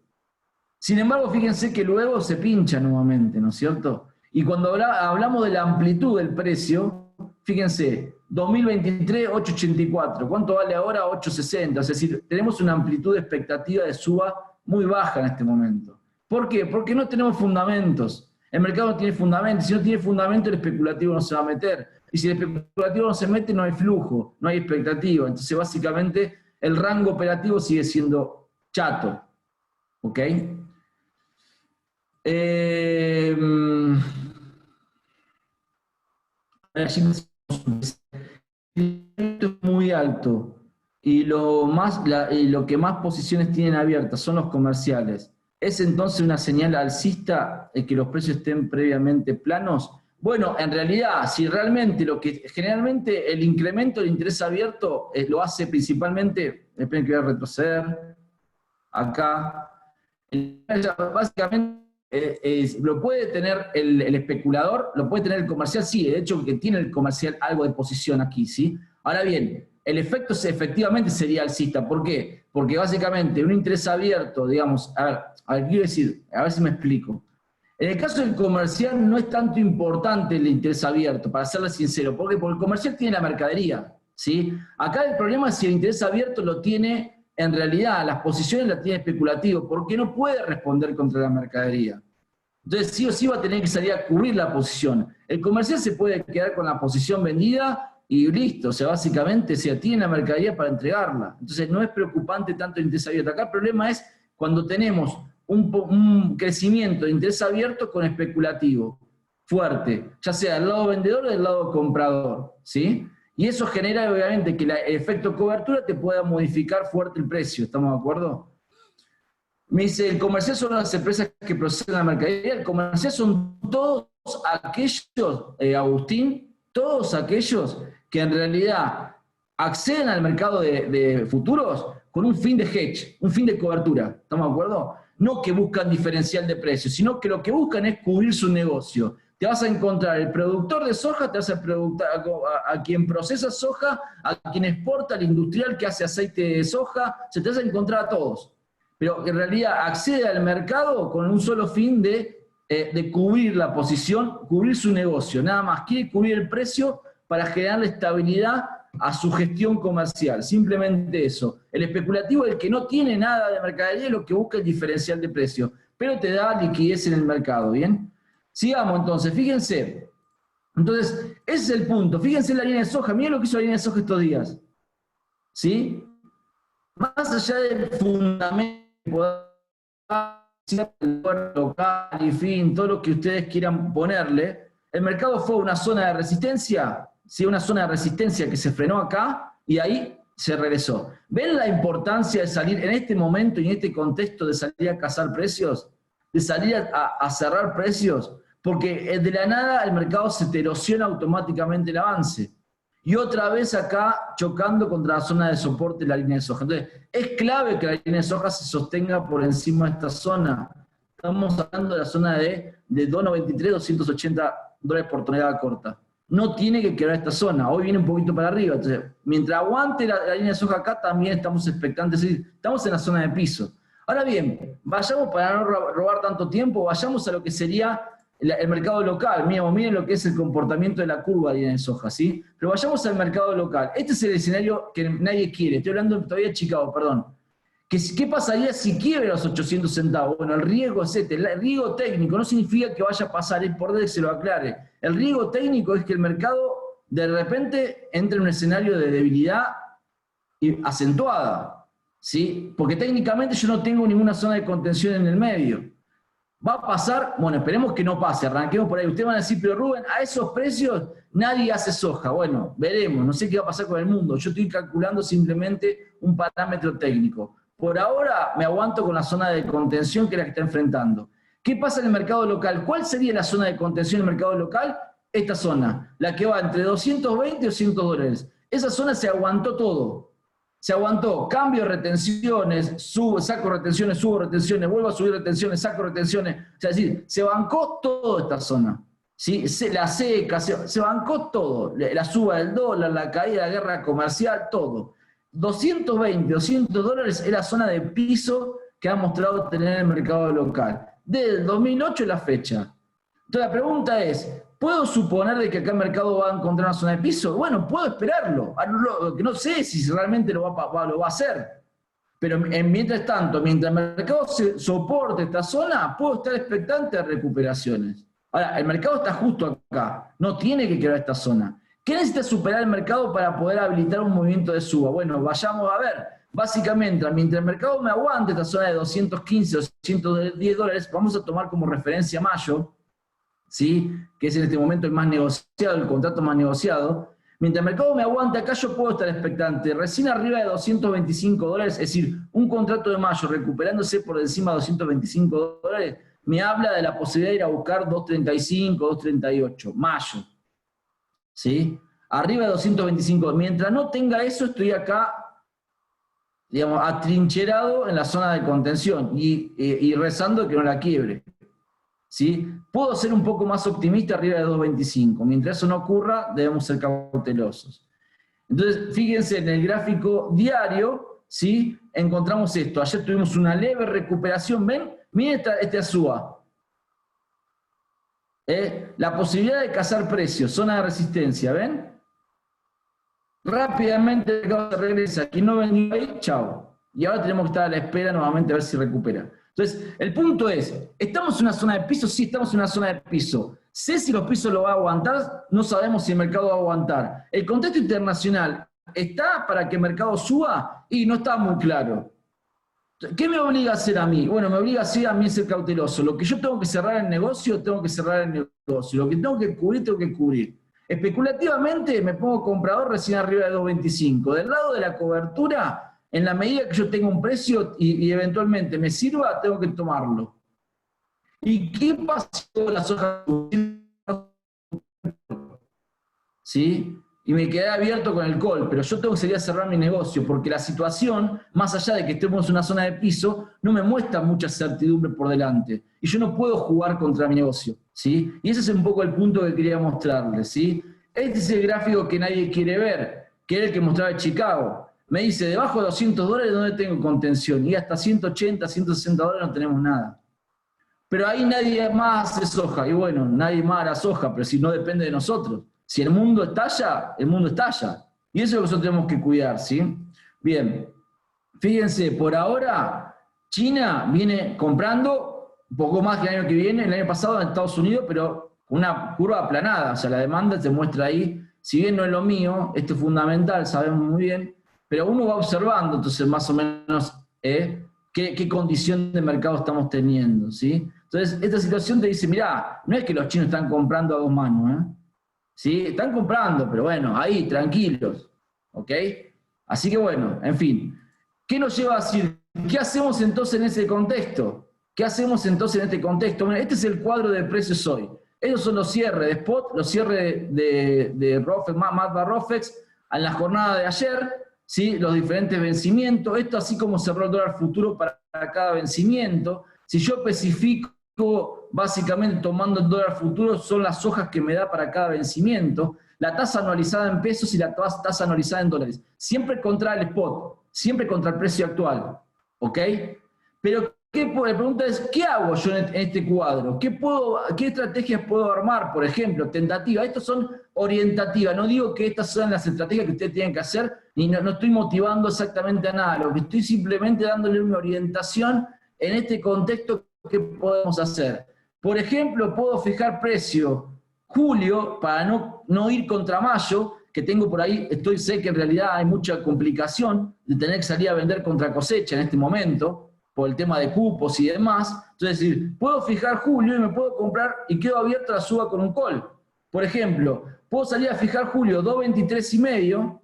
Sin embargo, fíjense que luego se pincha nuevamente, ¿no es cierto? Y cuando hablamos de la amplitud del precio, fíjense, 2023, 8.84. ¿Cuánto vale ahora? 8.60. Es decir, tenemos una amplitud de expectativa de suba muy baja en este momento. ¿Por qué? Porque no tenemos fundamentos. El mercado no tiene fundamentos. Si no tiene fundamentos, el especulativo no se va a meter. Y si el especulativo no se mete, no hay flujo, no hay expectativa. Entonces, básicamente, el rango operativo sigue siendo chato. ¿Ok? Esto es muy alto y lo que más posiciones tienen abiertas son los comerciales. ¿Es entonces una señal alcista de que los precios estén previamente planos? Bueno, en realidad, si realmente generalmente el incremento del interés abierto lo hace principalmente, esperen que voy a retroceder, acá, básicamente lo puede tener el especulador, lo puede tener el comercial, sí, de hecho que tiene el comercial algo de posición aquí, ¿sí? Ahora bien, el efecto efectivamente sería alcista, ¿por qué? Porque básicamente un interés abierto, digamos, a ver, quiero decir, a ver si me explico. En el caso del comercial no es tanto importante el interés abierto, para serle sincero, ¿por qué? Porque el comercial tiene la mercadería, ¿sí? Acá el problema es si el interés abierto lo tiene, en realidad, las posiciones las tiene especulativo, porque no puede responder contra la mercadería. Entonces sí o sí va a tener que salir a cubrir la posición. El comercial se puede quedar con la posición vendida y listo, o sea, básicamente se tiene la mercadería para entregarla. Entonces no es preocupante tanto el interés abierto. Acá el problema es cuando tenemos un crecimiento de interés abierto con especulativo fuerte, ya sea del lado vendedor o del lado comprador, ¿sí? Y eso genera obviamente que el efecto cobertura te pueda modificar fuerte el precio, ¿estamos de acuerdo? Me dice, el comercial son las empresas que proceden la mercadería, el comercial son todos aquellos, Agustín, todos aquellos que en realidad acceden al mercado de futuros con un fin de hedge, un fin de cobertura, ¿estamos de acuerdo? No que buscan diferencial de precios, sino que lo que buscan es cubrir su negocio. Te vas a encontrar el productor de soja, te vas a preguntar a quien procesa soja, a quien exporta, al industrial que hace aceite de soja, se te vas a encontrar a todos. Pero en realidad accede al mercado con un solo fin de cubrir la posición, cubrir su negocio, nada más, quiere cubrir el precio para generar estabilidad a su gestión comercial, simplemente eso. El especulativo, el que no tiene nada de mercadería, lo que busca es el diferencial de precio, pero te da liquidez en el mercado, ¿bien? Sigamos entonces, fíjense. Entonces, ese es el punto. Fíjense en la línea de soja, miren lo que hizo la línea de soja estos días. ¿Sí? Más allá del fundamento local y fin, todo lo que ustedes quieran ponerle, el mercado fue una zona de resistencia, ¿sí? Una zona de resistencia que se frenó acá y ahí se regresó. ¿Ven la importancia de salir en este momento y en este contexto de salir a cazar precios? De salir a cerrar precios, porque de la nada el mercado se te erosiona automáticamente el avance. Y otra vez acá chocando contra la zona de soporte de la línea de soja. Entonces, es clave que la línea de soja se sostenga por encima de esta zona. Estamos hablando de la zona de 2.93, 280 dólares por tonelada corta. No tiene que quebrar esta zona. Hoy viene un poquito para arriba. Entonces, mientras aguante la línea de soja acá, también estamos expectantes. Es decir, estamos en la zona de piso. Ahora bien, vayamos para no robar tanto tiempo, vayamos a lo que sería el mercado local. Miren lo que es el comportamiento de la curva de línea de soja, ¿sí? Pero vayamos al mercado local. Este es el escenario que nadie quiere. Estoy hablando todavía de Chicago, perdón. ¿Qué pasaría si quiebra los 800 centavos? Bueno, el riesgo es este. El riesgo técnico no significa que vaya a pasar, es por que se lo aclare. El riesgo técnico es que el mercado de repente entre en un escenario de debilidad acentuada, ¿sí? Porque técnicamente yo no tengo ninguna zona de contención en el medio. ¿Va a pasar? Bueno, esperemos que no pase, arranquemos por ahí. Ustedes van a decir, pero Rubén, a esos precios nadie hace soja. Bueno, veremos, no sé qué va a pasar con el mundo. Yo estoy calculando simplemente un parámetro técnico. Por ahora me aguanto con la zona de contención que es la que está enfrentando. ¿Qué pasa en el mercado local? ¿Cuál sería la zona de contención en el mercado local? Esta zona, la que va entre 220 y 200 dólares. Esa zona se aguantó todo. Se aguantó, cambio retenciones, saco retenciones, subo retenciones, vuelvo a subir retenciones, saco retenciones. O sea, es decir, se bancó toda esta zona. ¿Sí? La seca, se bancó todo. La suba del dólar, la caída de la guerra comercial, todo. 220, 200 dólares es la zona de piso que ha mostrado tener el mercado local. Desde el 2008 la fecha. Entonces la pregunta es, ¿puedo suponer de que acá el mercado va a encontrar una zona de piso? Bueno, puedo esperarlo. No sé si realmente lo va a hacer. Pero mientras tanto, mientras el mercado se soporte esta zona, puedo estar expectante de recuperaciones. Ahora, el mercado está justo acá. No tiene que quebrar esta zona. ¿Qué necesita superar el mercado para poder habilitar un movimiento de suba? Bueno, vayamos a ver. Básicamente, mientras el mercado me aguante esta zona de 215, 210 dólares, vamos a tomar como referencia mayo, ¿sí? Que es en este momento el más negociado, el contrato más negociado. Mientras el mercado me aguante acá, yo puedo estar expectante. Recién arriba de 225 dólares, es decir, un contrato de mayo recuperándose por encima de 225 dólares, me habla de la posibilidad de ir a buscar 235, 238, mayo. ¿Sí? Arriba de 225. Mientras no tenga eso, estoy acá, digamos, atrincherado en la zona de contención y rezando que no la quiebre. ¿Sí? Puedo ser un poco más optimista arriba de 2.25. Mientras eso no ocurra, debemos ser cautelosos. Entonces, fíjense en el gráfico diario, ¿sí? Encontramos esto. Ayer tuvimos una leve recuperación. ¿Ven? Miren esta suba. La posibilidad de cazar precios, zona de resistencia, ¿ven? Rápidamente el mercado se regresa. Aquí no vendió ahí, chao. y ahora tenemos que estar a la espera nuevamente a ver si recupera. Entonces, el punto es, ¿estamos en una zona de piso? Sí, estamos en una zona de piso. Sé si los pisos lo va a aguantar, no sabemos si el mercado va a aguantar. El contexto internacional está para que el mercado suba y no está muy claro. ¿Qué me obliga a hacer a mí? Bueno, me obliga a mí a ser cauteloso. Lo que yo tengo que cerrar el negocio, tengo que cerrar el negocio. Lo que tengo que cubrir, tengo que cubrir. Especulativamente me pongo comprador recién arriba de 2.25. Del lado de la cobertura, en la medida que yo tenga un precio y eventualmente me sirva, tengo que tomarlo. ¿Y qué pasa con las hojas? ¿Sí? Y me quedé abierto con el call, pero yo tengo que salir a cerrar mi negocio, porque la situación, más allá de que estemos en una zona de piso, no me muestra mucha certidumbre por delante. Y yo no puedo jugar contra mi negocio, ¿sí? Y ese es un poco el punto que quería mostrarles, ¿sí? Este es el gráfico que nadie quiere ver, que era el que mostraba Chicago. Me dice, debajo de $200, ¿dónde tengo contención? Y hasta 180, 160 dólares no tenemos nada. Pero ahí nadie más hace soja. Y bueno, nadie más hará soja, pero si no depende de nosotros. Si el mundo estalla, el mundo estalla. Y eso es lo que nosotros tenemos que cuidar, ¿sí? Bien, fíjense, por ahora China viene comprando un poco más que el año que viene, el año pasado en Estados Unidos, pero con una curva aplanada. O sea, la demanda se muestra ahí. Si bien no es lo mío, esto es fundamental, sabemos muy bien, pero uno va observando, entonces más o menos, qué condición de mercado estamos teniendo, ¿sí? Entonces, esta situación te dice, mirá, no es que los chinos están comprando a dos manos, ¿sí? Están comprando, pero bueno, ahí, tranquilos, ¿ok? Así que bueno, en fin. ¿Qué nos lleva a decir? ¿Qué hacemos entonces en ese contexto? ¿Qué hacemos entonces en este contexto? Bueno, este es el cuadro de precios hoy. Estos son los cierres de spot, los cierres de Rofex, Matba Rofex, en la jornada de ayer, ¿sí? Los diferentes vencimientos. Esto así como cerró el dólar futuro para cada vencimiento. Si yo especifico básicamente tomando el dólar futuro, son las hojas que me da para cada vencimiento, la tasa anualizada en pesos y la tasa anualizada en dólares. Siempre contra el spot, siempre contra el precio actual. ¿Ok? Pero la pregunta es, ¿qué hago yo en este cuadro? ¿Qué estrategias puedo armar? Por ejemplo, tentativas. Estas son orientativas. No digo que estas son las estrategias que ustedes tienen que hacer, ni no estoy motivando exactamente a nada. Lo que estoy simplemente dándole una orientación en este contexto que podemos hacer. Por ejemplo, puedo fijar precio julio para no ir contra mayo, que tengo por ahí, sé que en realidad hay mucha complicación de tener que salir a vender contra cosecha en este momento, por el tema de cupos y demás. Entonces, es decir, puedo fijar julio y me puedo comprar y quedo abierto a la suba con un call. Por ejemplo, puedo salir a fijar julio 2.23.5,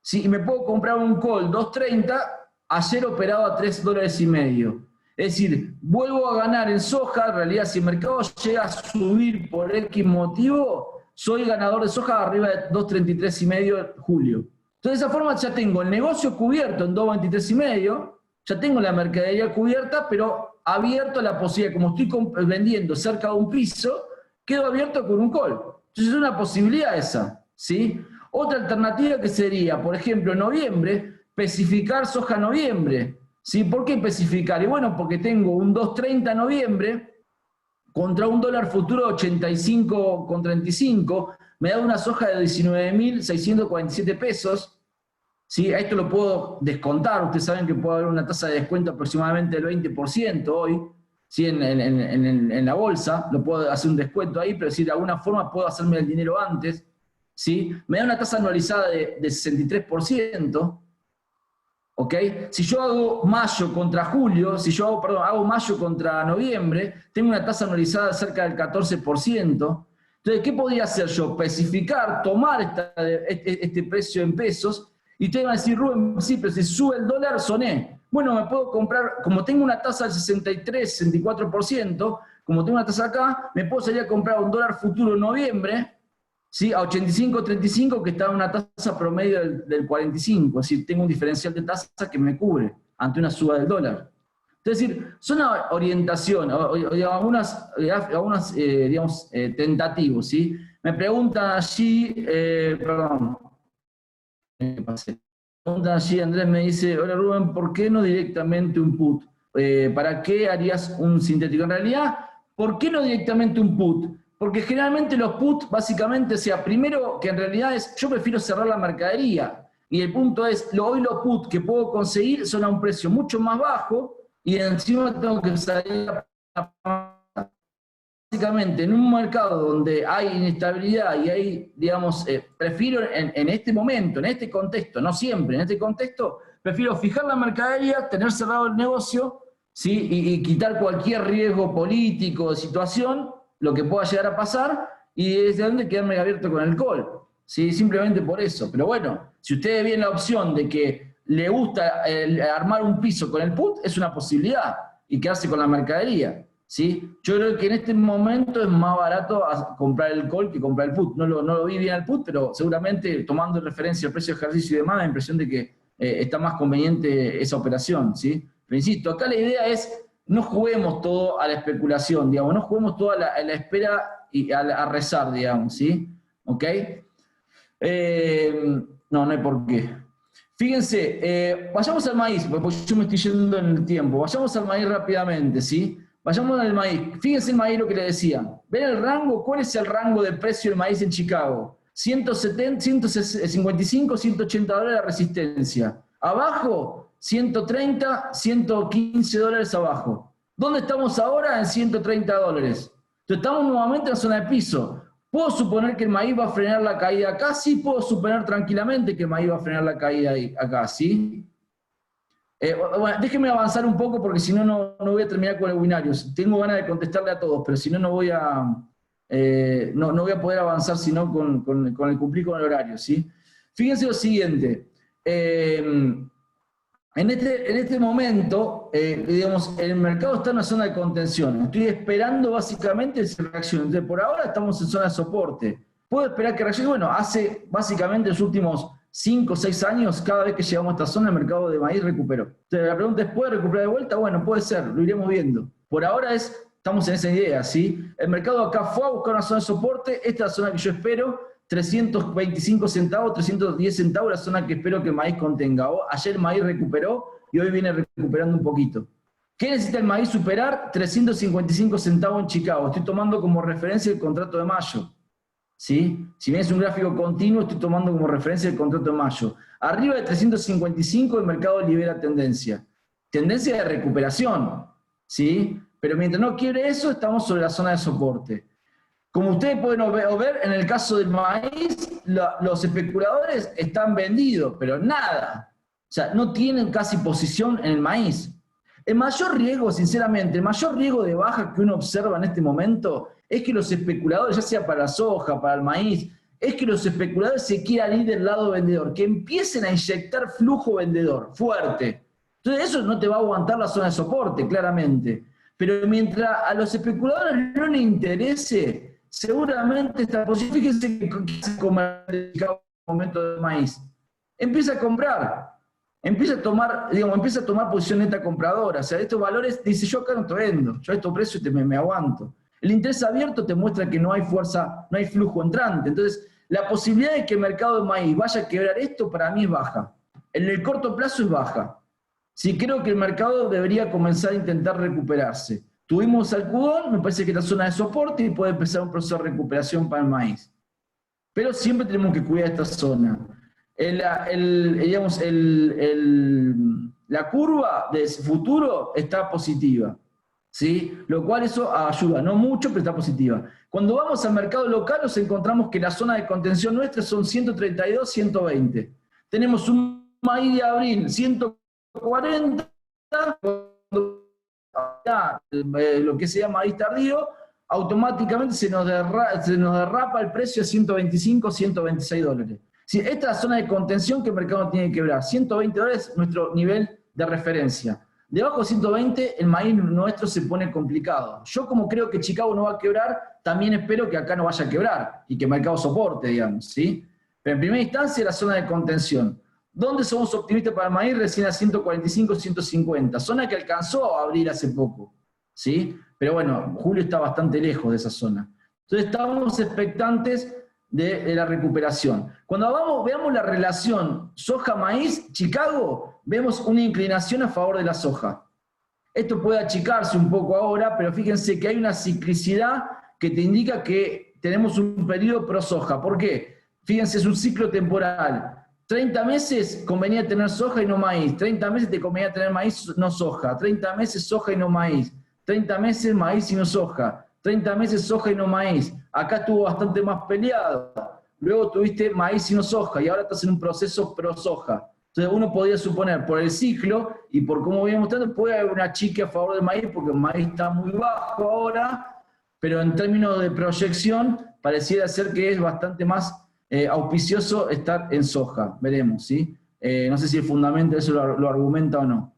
¿sí? Y me puedo comprar un call 2.30, ayer operado a $3.50. Es decir, vuelvo a ganar en soja. En realidad, si el mercado llega a subir por X motivo, soy ganador de soja arriba de 2.33.5 julio. Entonces, de esa forma ya tengo el negocio cubierto en 2.23.5, ya tengo la mercadería cubierta, pero abierto a la posibilidad, como estoy vendiendo cerca de un piso, quedo abierto con un call. Entonces, es una posibilidad esa, ¿sí? Otra alternativa que sería, por ejemplo, en noviembre, especificar soja noviembre. ¿Sí? ¿Por qué especificar? Y bueno, porque tengo un 2.30 en noviembre contra un dólar futuro de 85,35, me da una soja de 19.647 pesos. ¿Sí? A esto lo puedo descontar. Ustedes saben que puede haber una tasa de descuento aproximadamente del 20% hoy, ¿sí? en la bolsa. Lo puedo hacer un descuento ahí, pero si de alguna forma puedo hacerme el dinero antes. ¿Sí? Me da una tasa anualizada de 63%. ¿Ok? Si yo hago mayo contra julio, hago mayo contra noviembre, tengo una tasa anualizada cerca del 14%. Entonces, ¿qué podría hacer yo? Especificar, tomar este precio en pesos, y ustedes van a decir, Rubén, sí, pero si sube el dólar, soné. Bueno, me puedo comprar, como tengo una tasa del 63, 64%, como tengo una tasa acá, me puedo salir a comprar un dólar futuro en noviembre, ¿sí? A 85,35, que está en una tasa promedio del 45, es decir, tengo un diferencial de tasa que me cubre ante una suba del dólar. Es decir, son una orientación, algunas digamos, tentativos, ¿sí? Me preguntan allí, perdón, me pasé. Preguntan allí, Andrés me dice, hola Rubén, ¿por qué no directamente un put? ¿Para qué harías un sintético? En realidad, ¿por qué no directamente un put? Porque generalmente los put, básicamente, o sea, primero que en realidad yo prefiero cerrar la mercadería. Y el punto es, hoy los put que puedo conseguir son a un precio mucho más bajo y encima tengo que salir a... Básicamente, en un mercado donde hay inestabilidad y hay, digamos, prefiero en este momento, en este contexto, no siempre, en este contexto, prefiero fijar la mercadería, tener cerrado el negocio, ¿sí? Y quitar cualquier riesgo político de situación, lo que pueda llegar a pasar, y desde donde quedarme abierto con el call, ¿sí? Simplemente por eso. Pero bueno, si ustedes ven la opción de que le gusta armar un piso con el put, es una posibilidad, y quedarse con la mercadería. ¿Sí? Yo creo que en este momento es más barato comprar el call que comprar el put. No lo vi bien al put, pero seguramente tomando en referencia el precio de ejercicio y demás, me da la impresión de que está más conveniente esa operación. ¿Sí? Pero insisto, acá la idea es no juguemos todo a la especulación, digamos, no juguemos todo a la espera y a rezar, digamos. ¿Sí? ¿Ok? No hay por qué. Fíjense, vayamos al maíz, porque yo me estoy yendo en el tiempo. Vayamos al maíz rápidamente, ¿sí? Vayamos al maíz. Fíjense el maíz lo que le decía. ¿Ven el rango? ¿Cuál es el rango de precio del maíz en Chicago? 170, 155, 180 dólares la resistencia. Abajo, 130, 115 dólares abajo. ¿Dónde estamos ahora? En 130 dólares. Entonces estamos nuevamente en la zona de piso. ¿Puedo suponer que el maíz va a frenar la caída acá? Sí, puedo suponer tranquilamente que el maíz va a frenar la caída acá, ¿sí? Bueno, déjenme avanzar un poco porque si no, no voy a terminar con el webinario. Tengo ganas de contestarle a todos, pero si no, no voy a poder avanzar sino con el cumplir con el horario, ¿sí? Fíjense lo siguiente. En este momento, digamos, el mercado está en una zona de contención. Estoy esperando básicamente que reaccione. Entonces, por ahora estamos en zona de soporte. ¿Puedo esperar que reaccione? Bueno, hace básicamente los últimos 5 o 6 años, cada vez que llegamos a esta zona, el mercado de maíz recuperó. Entonces, la pregunta es, ¿puede recuperar de vuelta? Bueno, puede ser, lo iremos viendo. Por ahora estamos en esa idea, ¿sí? El mercado acá fue a buscar una zona de soporte, esta es la zona que yo espero, 325 centavos, 310 centavos, la zona que espero que el maíz contenga. Ayer el maíz recuperó y hoy viene recuperando un poquito. ¿Qué necesita el maíz superar? 355 centavos en Chicago. Estoy tomando como referencia el contrato de mayo. ¿Sí? Si bien es un gráfico continuo, estoy tomando como referencia el contrato de mayo. Arriba de 355 el mercado libera tendencia. Tendencia de recuperación, ¿sí? Pero mientras no quiebre eso, estamos sobre la zona de soporte. Como ustedes pueden ver, en el caso del maíz, los especuladores están vendidos, pero nada. O sea, no tienen casi posición en el maíz. El mayor riesgo, sinceramente, el mayor riesgo de baja que uno observa en este momento es que los especuladores, ya sea para la soja, para el maíz, es que los especuladores se quieran ir del lado vendedor, que empiecen a inyectar flujo vendedor fuerte. Entonces eso no te va a aguantar la zona de soporte, claramente. Pero mientras a los especuladores no les interese, seguramente esta posición, fíjense que se comercializa en un momento de maíz. Empieza a comprar. Empieza a tomar posición neta compradora. O sea, estos valores, dice, yo acá no te vendo, yo a estos precios me aguanto. El interés abierto te muestra que no hay fuerza, no hay flujo entrante. Entonces, la posibilidad de que el mercado de maíz vaya a quebrar esto, para mí es baja. En el corto plazo es baja. Sí, creo que el mercado debería comenzar a intentar recuperarse. Tuvimos algodón, me parece que es la zona de soporte y puede empezar un proceso de recuperación para el maíz. Pero siempre tenemos que cuidar esta zona. La curva de futuro está positiva, ¿sí? Lo cual eso ayuda, no mucho, pero está positiva. Cuando vamos al mercado local nos encontramos que la zona de contención nuestra son 132, 120. Tenemos un maíz de abril 140, lo que se llama maíz tardío, automáticamente se nos derrapa el precio a 125, 126 dólares. Sí, esta es la zona de contención que el mercado tiene que quebrar. 120 dólares es nuestro nivel de referencia. Debajo de 120 el maíz nuestro se pone complicado. Yo como creo que Chicago no va a quebrar, también espero que acá no vaya a quebrar y que el mercado soporte, digamos, ¿sí? Pero en primera instancia la zona de contención. ¿Dónde somos optimistas para el maíz? Recién a 145, 150. Zona que alcanzó a abrir hace poco, ¿sí? Pero bueno, julio está bastante lejos de esa zona. Entonces estamos expectantes de la recuperación. Cuando veamos la relación soja-maíz, Chicago, vemos una inclinación a favor de la soja. Esto puede achicarse un poco ahora, pero fíjense que hay una ciclicidad que te indica que tenemos un periodo pro soja. ¿Por qué? Fíjense, es un ciclo temporal. 30 meses convenía tener soja y no maíz, 30 meses te convenía tener maíz, no soja, 30 meses soja y no maíz, 30 meses maíz y no soja, 30 meses soja y no maíz. Acá estuvo bastante más peleado. Luego tuviste maíz y no soja y ahora estás en un proceso pro soja. Entonces uno podría suponer por el ciclo y por cómo voy mostrando, puede haber una chique a favor del maíz porque el maíz está muy bajo ahora, pero en términos de proyección pareciera ser que es bastante más auspicioso estar en soja. Veremos, ¿sí? No sé si el fundamento eso lo argumenta o no.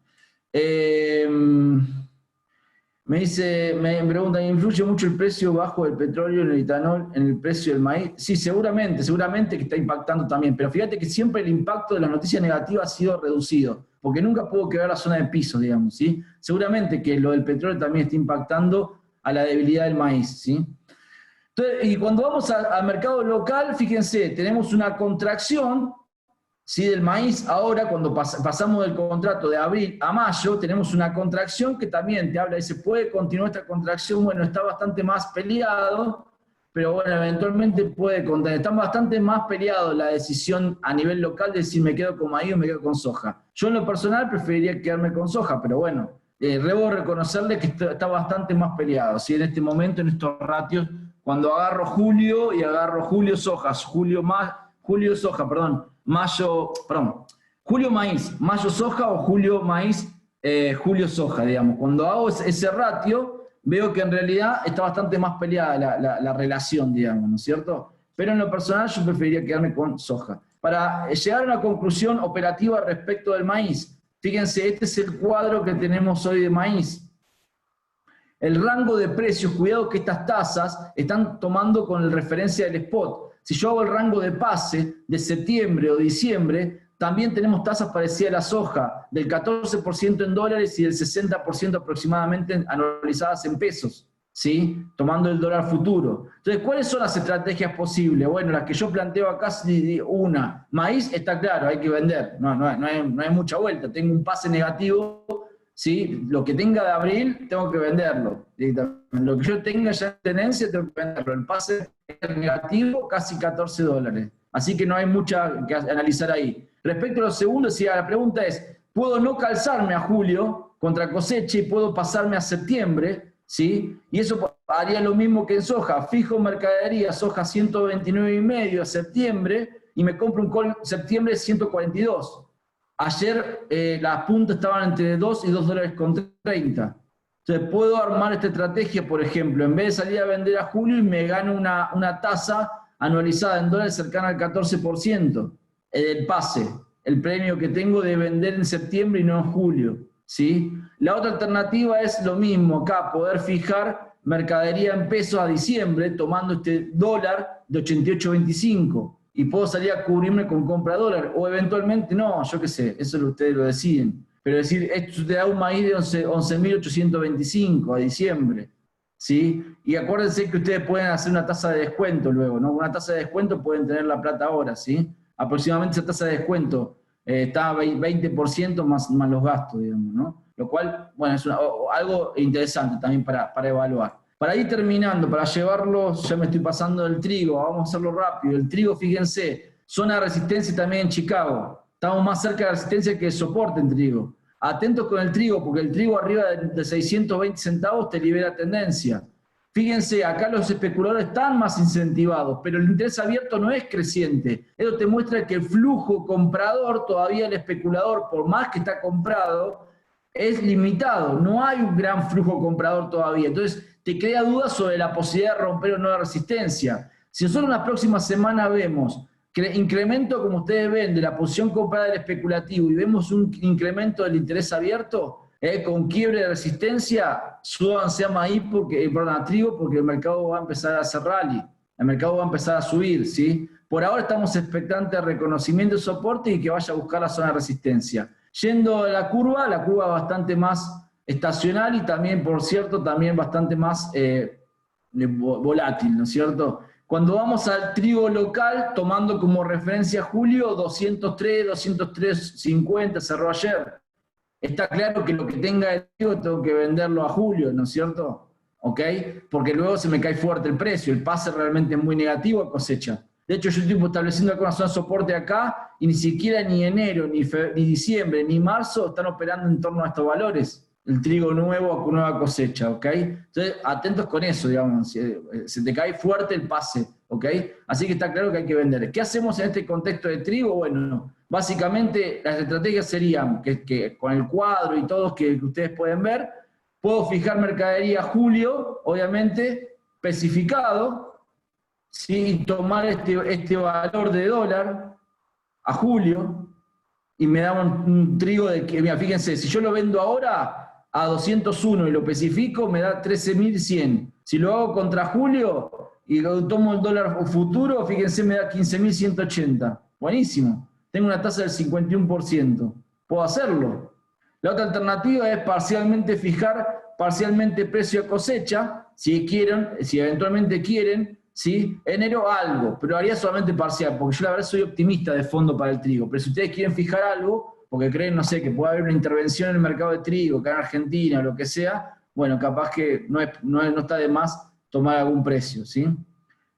Me preguntan, ¿influye mucho el precio bajo del petróleo en el etanol en el precio del maíz? Sí, seguramente que está impactando también, pero fíjate que siempre el impacto de las noticias negativas ha sido reducido, porque nunca pudo quedar la zona de piso, digamos, ¿sí? Seguramente que lo del petróleo también está impactando a la debilidad del maíz, ¿sí? Entonces, y cuando vamos al mercado local, fíjense, tenemos una contracción, ¿sí? Del maíz. Ahora, cuando pasamos del contrato de abril a mayo, tenemos una contracción que también te habla, dice, ¿puede continuar esta contracción? Bueno, está bastante más peleado, pero bueno, eventualmente puede contener. Está bastante más peleado la decisión a nivel local de si me quedo con maíz o me quedo con soja. Yo en lo personal preferiría quedarme con soja, pero bueno, debo reconocerle que está bastante más peleado, ¿sí? En este momento, en estos ratios, cuando agarro julio y agarro julio sojas, julio soja, perdón, mayo, perdón, julio maíz, mayo soja o julio maíz, julio soja, digamos. Cuando hago ese ratio, veo que en realidad está bastante más peleada la relación, digamos, ¿no es cierto? Pero en lo personal yo preferiría quedarme con soja. Para llegar a una conclusión operativa respecto del maíz, fíjense, este es el cuadro que tenemos hoy de maíz. El rango de precios, cuidado que estas tasas están tomando con el referencia del spot. Si yo hago el rango de pase de septiembre o diciembre, también tenemos tasas parecidas a la soja, del 14% en dólares y del 60% aproximadamente anualizadas en pesos, ¿sí? Tomando el dólar futuro. Entonces, ¿cuáles son las estrategias posibles? Bueno, las que yo planteo acá, una. Maíz está claro, hay que vender, no hay mucha vuelta. Tengo un pase negativo, ¿sí? Lo que tenga de abril, tengo que venderlo. Lo que yo tenga ya en tenencia, tengo que venderlo. El pase negativo, casi $14. Así que no hay mucha que analizar ahí. Respecto a lo segundo, si la pregunta es, ¿puedo no calzarme a julio contra cosecha y puedo pasarme a septiembre? ¿Sí? Y eso haría lo mismo que en soja. Fijo mercadería, soja 129,5 a septiembre y me compro un call septiembre 142. Ayer las puntas estaban entre 2 y $2.30. Entonces puedo armar esta estrategia, por ejemplo, en vez de salir a vender a julio y me gano una tasa anualizada en dólares cercana al 14% del pase, el premio que tengo de vender en septiembre y no en julio, ¿sí? La otra alternativa es lo mismo, acá poder fijar mercadería en pesos a diciembre tomando este dólar de 88.25 y puedo salir a cubrirme con compra de dólar o eventualmente no, yo qué sé, eso ustedes lo deciden. Pero decir, esto te da un maíz de 11.825 a diciembre, ¿sí? Y acuérdense que ustedes pueden hacer una tasa de descuento luego, ¿no? Con una tasa de descuento pueden tener la plata ahora, ¿sí? Aproximadamente esa tasa de descuento está 20% más los gastos, digamos, ¿no? Lo cual, bueno, es algo interesante también para evaluar. Para ir terminando, para llevarlo, ya me estoy pasando del trigo, vamos a hacerlo rápido. El trigo, fíjense, zona de resistencia también en Chicago. Estamos más cerca de la resistencia que de soporte en trigo. Atentos con el trigo, porque el trigo arriba de 620 centavos te libera tendencia. Fíjense, acá los especuladores están más incentivados, pero el interés abierto no es creciente. Eso te muestra que el flujo comprador, todavía el especulador, por más que está comprado, es limitado. No hay un gran flujo comprador todavía. Entonces, te crea dudas sobre la posibilidad de romper o no la resistencia. Si nosotros en las próximas semanas vemos incremento, como ustedes ven, de la posición comprada del especulativo y vemos un incremento del interés abierto, con quiebre de resistencia, súbanse a maíz, a trigo, porque el mercado va a empezar a hacer rally, el mercado va a empezar a subir, ¿sí? Por ahora estamos expectantes de reconocimiento de soporte y que vaya a buscar la zona de resistencia. Yendo a la curva bastante más estacional y también, por cierto, también bastante más volátil, ¿no es cierto? Cuando vamos al trigo local, tomando como referencia julio, 203, 203.50 cerró ayer. Está claro que lo que tenga de trigo tengo que venderlo a julio, ¿no es cierto? ¿Ok? Porque luego se me cae fuerte el precio, el pase realmente es muy negativo a cosecha. De hecho, yo estoy estableciendo acá una zona de soporte acá y ni siquiera ni enero, ni diciembre, ni marzo están operando en torno a estos valores. El trigo nuevo con nueva cosecha, ¿ok? Entonces, atentos con eso, digamos. Se te cae fuerte el pase, ¿ok? Así que está claro que hay que vender. ¿Qué hacemos en este contexto de trigo? Bueno, básicamente las estrategias serían que con el cuadro y todo que ustedes pueden ver, puedo fijar mercadería julio, obviamente, especificado, ¿sí? Tomar este valor de dólar a julio y me da un trigo de que, mira, fíjense, si yo lo vendo ahora a 201 y lo especifico, me da 13.100. Si lo hago contra julio y tomo el dólar futuro, fíjense, me da 15.180. Buenísimo. Tengo una tasa del 51%. Puedo hacerlo. La otra alternativa es parcialmente fijar, parcialmente precio a cosecha, si quieren, si eventualmente quieren, ¿sí? Enero algo, pero haría solamente parcial, porque yo la verdad soy optimista de fondo para el trigo. Pero si ustedes quieren fijar algo, porque creen, no sé, que puede haber una intervención en el mercado de trigo, acá en Argentina, o lo que sea, bueno, capaz que no está de más tomar algún precio, ¿sí?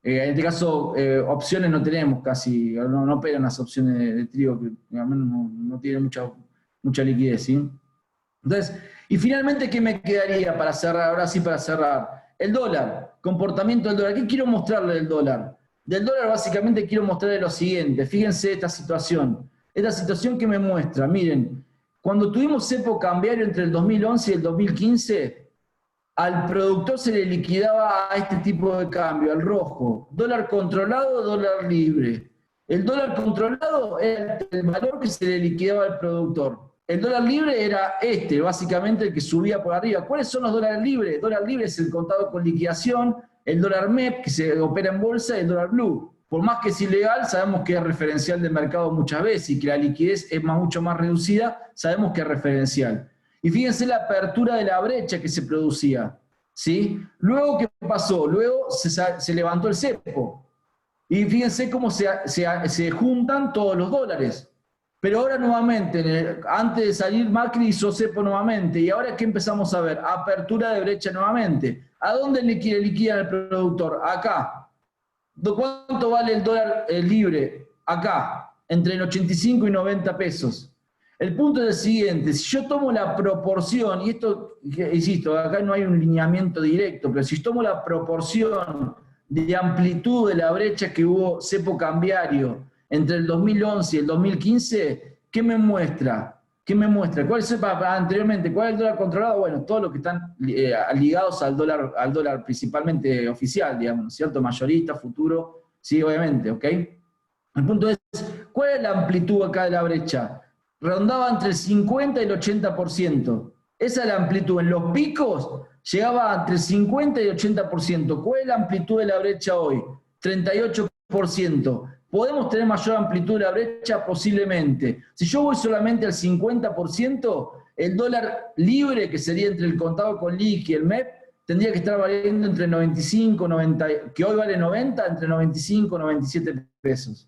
En este caso, opciones no tenemos casi, no pegan las opciones de trigo, que al menos no tienen mucha liquidez, ¿sí? Entonces, y finalmente, ¿qué me quedaría para cerrar? Ahora sí, para cerrar. El dólar, comportamiento del dólar. ¿Qué quiero mostrarle del dólar? Del dólar básicamente quiero mostrarle lo siguiente. Fíjense esta situación. Esta situación que me muestra, miren, cuando tuvimos cepo cambiario entre el 2011 y el 2015, al productor se le liquidaba a este tipo de cambio, al rojo. Dólar controlado, dólar libre. El dólar controlado era el valor que se le liquidaba al productor. El dólar libre era básicamente el que subía por arriba. ¿Cuáles son los dólares libres? El dólar libre es el contado con liquidación, el dólar MEP, que se opera en bolsa, y el dólar blue. Por más que es ilegal, sabemos que es referencial de mercado muchas veces y que la liquidez es mucho más reducida, sabemos que es referencial. Y fíjense la apertura de la brecha que se producía, ¿sí? Luego, ¿qué pasó? Luego se levantó el cepo. Y fíjense cómo se juntan todos los dólares. Pero ahora nuevamente, antes de salir Macri hizo cepo nuevamente. ¿Y ahora qué empezamos a ver? Apertura de brecha nuevamente. ¿A dónde liquidan el productor? Acá. ¿Cuánto vale el dólar libre? Acá, entre el 85 y 90 pesos. El punto es el siguiente, si yo tomo la proporción, y esto, insisto, acá no hay un lineamiento directo, pero si yo tomo la proporción de amplitud de la brecha que hubo cepo cambiario entre el 2011 y el 2015, ¿qué me muestra? ¿Qué me muestra? ¿Cuál es anteriormente? ¿Cuál es el dólar controlado? Bueno, todos los que están ligados al dólar principalmente oficial, digamos, ¿cierto? Mayorista, futuro, sí, obviamente, ¿ok? El punto es, ¿cuál es la amplitud acá de la brecha? Rondaba entre el 50 y el 80%. Esa es la amplitud. En los picos llegaba entre el 50 y el 80%. ¿Cuál es la amplitud de la brecha hoy? 38%. ¿Podemos tener mayor amplitud de la brecha? Posiblemente. Si yo voy solamente al 50%, el dólar libre, que sería entre el contado con liqui y el MEP, tendría que estar valiendo entre 95, 90, que hoy vale 90, entre 95 y 97 pesos.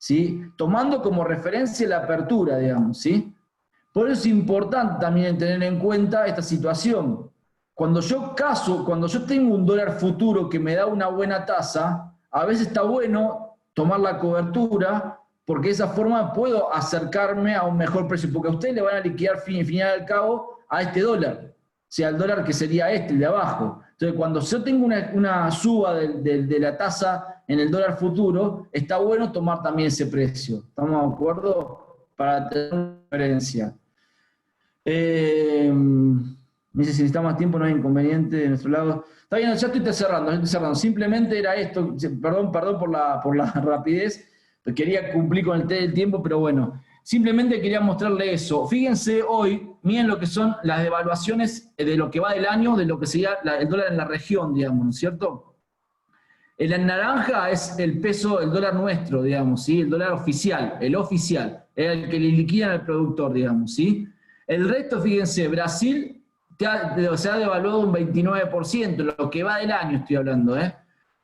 ¿Sí? Tomando como referencia la apertura, digamos, ¿sí? Por eso es importante también tener en cuenta esta situación. Cuando yo tengo un dólar futuro que me da una buena tasa, a veces está bueno tomar la cobertura, porque de esa forma puedo acercarme a un mejor precio, porque a ustedes le van a liquidar final al cabo a este dólar, o sea, el dólar que sería el de abajo. Entonces, cuando yo tengo una suba de la tasa en el dólar futuro, está bueno tomar también ese precio. ¿Estamos de acuerdo? Para tener una diferencia. Me dice, si necesita más tiempo no hay inconveniente de nuestro lado. Está bien, ya estoy cerrando. Simplemente era esto. Perdón por la rapidez. Quería cumplir con el tiempo, pero bueno. Simplemente quería mostrarle eso. Fíjense hoy, miren lo que son las devaluaciones de lo que va del año, de lo que sería el dólar en la región, digamos, ¿no es cierto? El naranja es el peso, el dólar nuestro, digamos, ¿sí? El dólar oficial, el el que le liquidan al productor, digamos, ¿sí? El resto, fíjense, Brasil se ha devaluado un 29%, lo que va del año estoy hablando,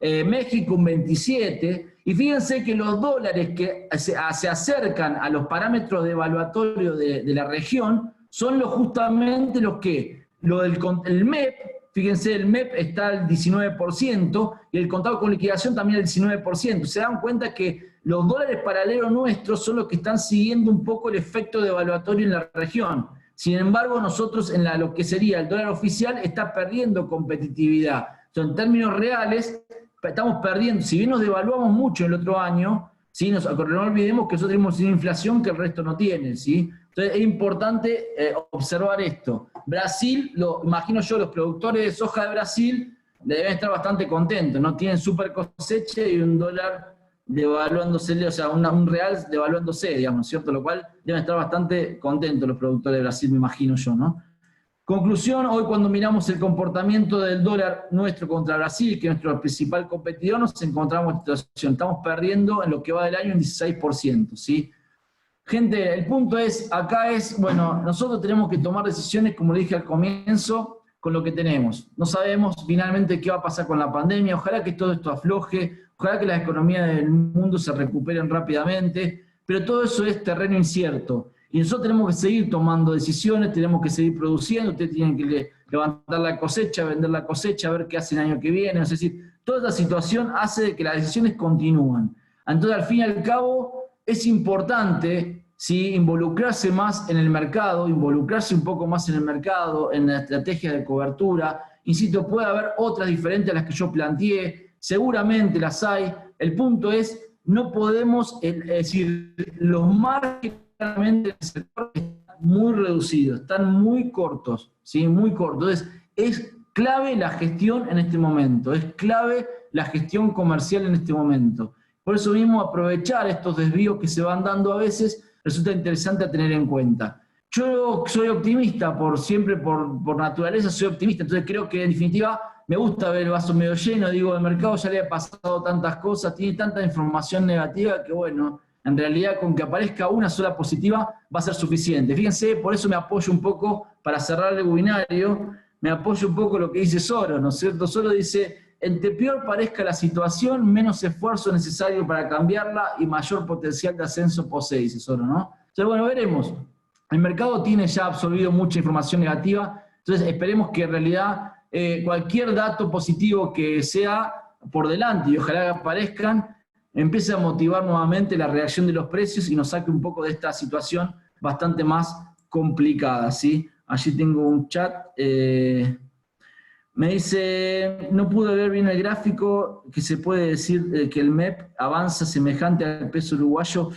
México un 27%, y fíjense que los dólares que se acercan a los parámetros devaluatorios de la región son justamente el MEP, fíjense, el MEP está al 19% y el contado con liquidación también al 19%. Se dan cuenta que los dólares paralelos nuestros son los que están siguiendo un poco el efecto devaluatorio en la región. Sin embargo, nosotros en lo que sería el dólar oficial está perdiendo competitividad. Entonces, en términos reales, estamos perdiendo. Si bien nos devaluamos mucho el otro año, ¿sí? No olvidemos que nosotros tenemos una inflación que el resto no tiene, ¿sí? Entonces es importante observar esto. Brasil, imagino yo, los productores de soja de Brasil deben estar bastante contentos, ¿no? Tienen súper cosecha y un dólar devaluándose, o sea, un real devaluándose, digamos, ¿cierto? Lo cual deben estar bastante contentos los productores de Brasil, me imagino yo, ¿no? Conclusión, hoy cuando miramos el comportamiento del dólar nuestro contra Brasil, que es nuestro principal competidor, nos encontramos en esta situación. Estamos perdiendo en lo que va del año un 16%, ¿sí? Gente, el punto es, acá es, bueno, nosotros tenemos que tomar decisiones, como le dije al comienzo, con lo que tenemos. No sabemos finalmente qué va a pasar con la pandemia, ojalá que todo esto afloje, ojalá que las economías del mundo se recuperen rápidamente, pero todo eso es terreno incierto. Y nosotros tenemos que seguir tomando decisiones, tenemos que seguir produciendo, ustedes tienen que levantar la cosecha, vender la cosecha, ver qué hacen el año que viene. Es decir, toda esta situación hace que las decisiones continúan. Entonces, al fin y al cabo, es importante, ¿sí?, involucrarse más en el mercado, involucrarse un poco más en el mercado, en la estrategia de cobertura. Insisto, puede haber otras diferentes a las que yo planteé, seguramente las hay. El punto es, no podemos, es decir, los márgenes del sector están muy reducidos, están muy cortos, ¿sí?, muy cortos. Entonces, es clave la gestión en este momento, es clave la gestión comercial en este momento. Por eso mismo aprovechar estos desvíos que se van dando a veces resulta interesante a tener en cuenta. Yo soy optimista, siempre por naturaleza soy optimista, entonces creo que en definitiva me gusta ver el vaso medio lleno, digo, el mercado ya le ha pasado tantas cosas, tiene tanta información negativa que bueno, en realidad con que aparezca una sola positiva va a ser suficiente. Fíjense, por eso me apoyo un poco, para cerrar el webinario, me apoyo un poco lo que dice Soros, ¿no es cierto? Soros dice, entre peor parezca la situación, menos esfuerzo necesario para cambiarla y mayor potencial de ascenso posee, dice Soros, ¿no? Entonces, bueno, veremos. El mercado tiene ya absorbido mucha información negativa, entonces esperemos que en realidad cualquier dato positivo que sea por delante, y ojalá aparezcan, empiece a motivar nuevamente la reacción de los precios y nos saque un poco de esta situación bastante más complicada, ¿sí? Allí tengo un chat. Me dice, no pude ver bien el gráfico, que se puede decir que el MEP avanza semejante al peso uruguayo.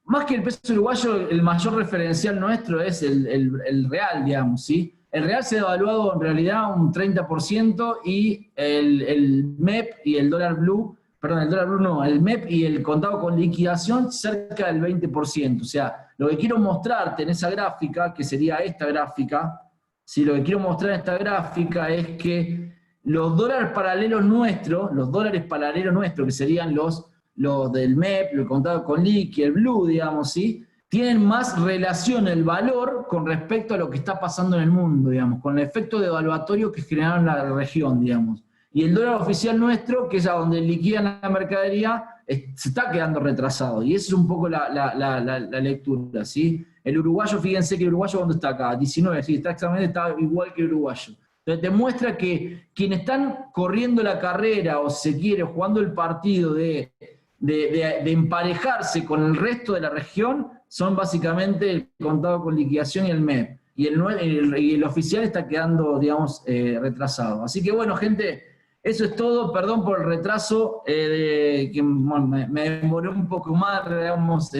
Más que el peso uruguayo, el mayor referencial nuestro es el real, digamos, ¿sí? El real se ha devaluado en realidad un 30% y el MEP y el dólar blue, perdón, el dólar blue no, el MEP y el contado con liquidación cerca del 20%. O sea, lo que quiero mostrarte en esa gráfica, que sería esta gráfica, ¿sí? Lo que quiero mostrar en esta gráfica es que los dólares paralelos nuestros, que serían los del MEP, el contado con liqui, el blue, digamos, ¿sí?, tienen más relación el valor con respecto a lo que está pasando en el mundo, digamos, con el efecto devaluatorio que generaron la región, digamos. Y el dólar oficial nuestro, que es a donde liquidan la mercadería, se está quedando retrasado. Y esa es un poco la lectura, ¿sí? El uruguayo, fíjense que el uruguayo, ¿dónde está acá? 19, sí, está igual que el uruguayo. Entonces demuestra que quienes están corriendo la carrera, o si se quiere, jugando el partido de emparejarse con el resto de la región, son básicamente el contado con liquidación y el MEP. Y el oficial está quedando, digamos, retrasado. Así que bueno, gente, eso es todo. Perdón por el retraso, que bueno, me demoré un poco más, digamos,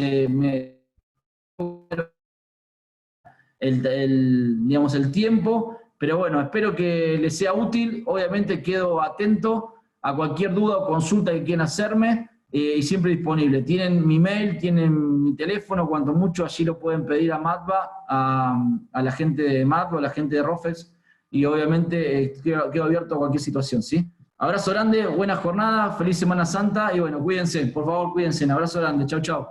digamos, el tiempo, pero bueno, espero que les sea útil. Obviamente quedo atento a cualquier duda o consulta que quieran hacerme, y siempre disponible. Tienen mi mail, tienen mi teléfono, cuanto mucho allí lo pueden pedir a Matva, a la gente de Matva, a la gente de Rofex, y obviamente quedo abierto a cualquier situación, ¿sí? Abrazo grande, buena jornada, feliz Semana Santa, y bueno, cuídense, por favor, cuídense. Un abrazo grande, chau, chau.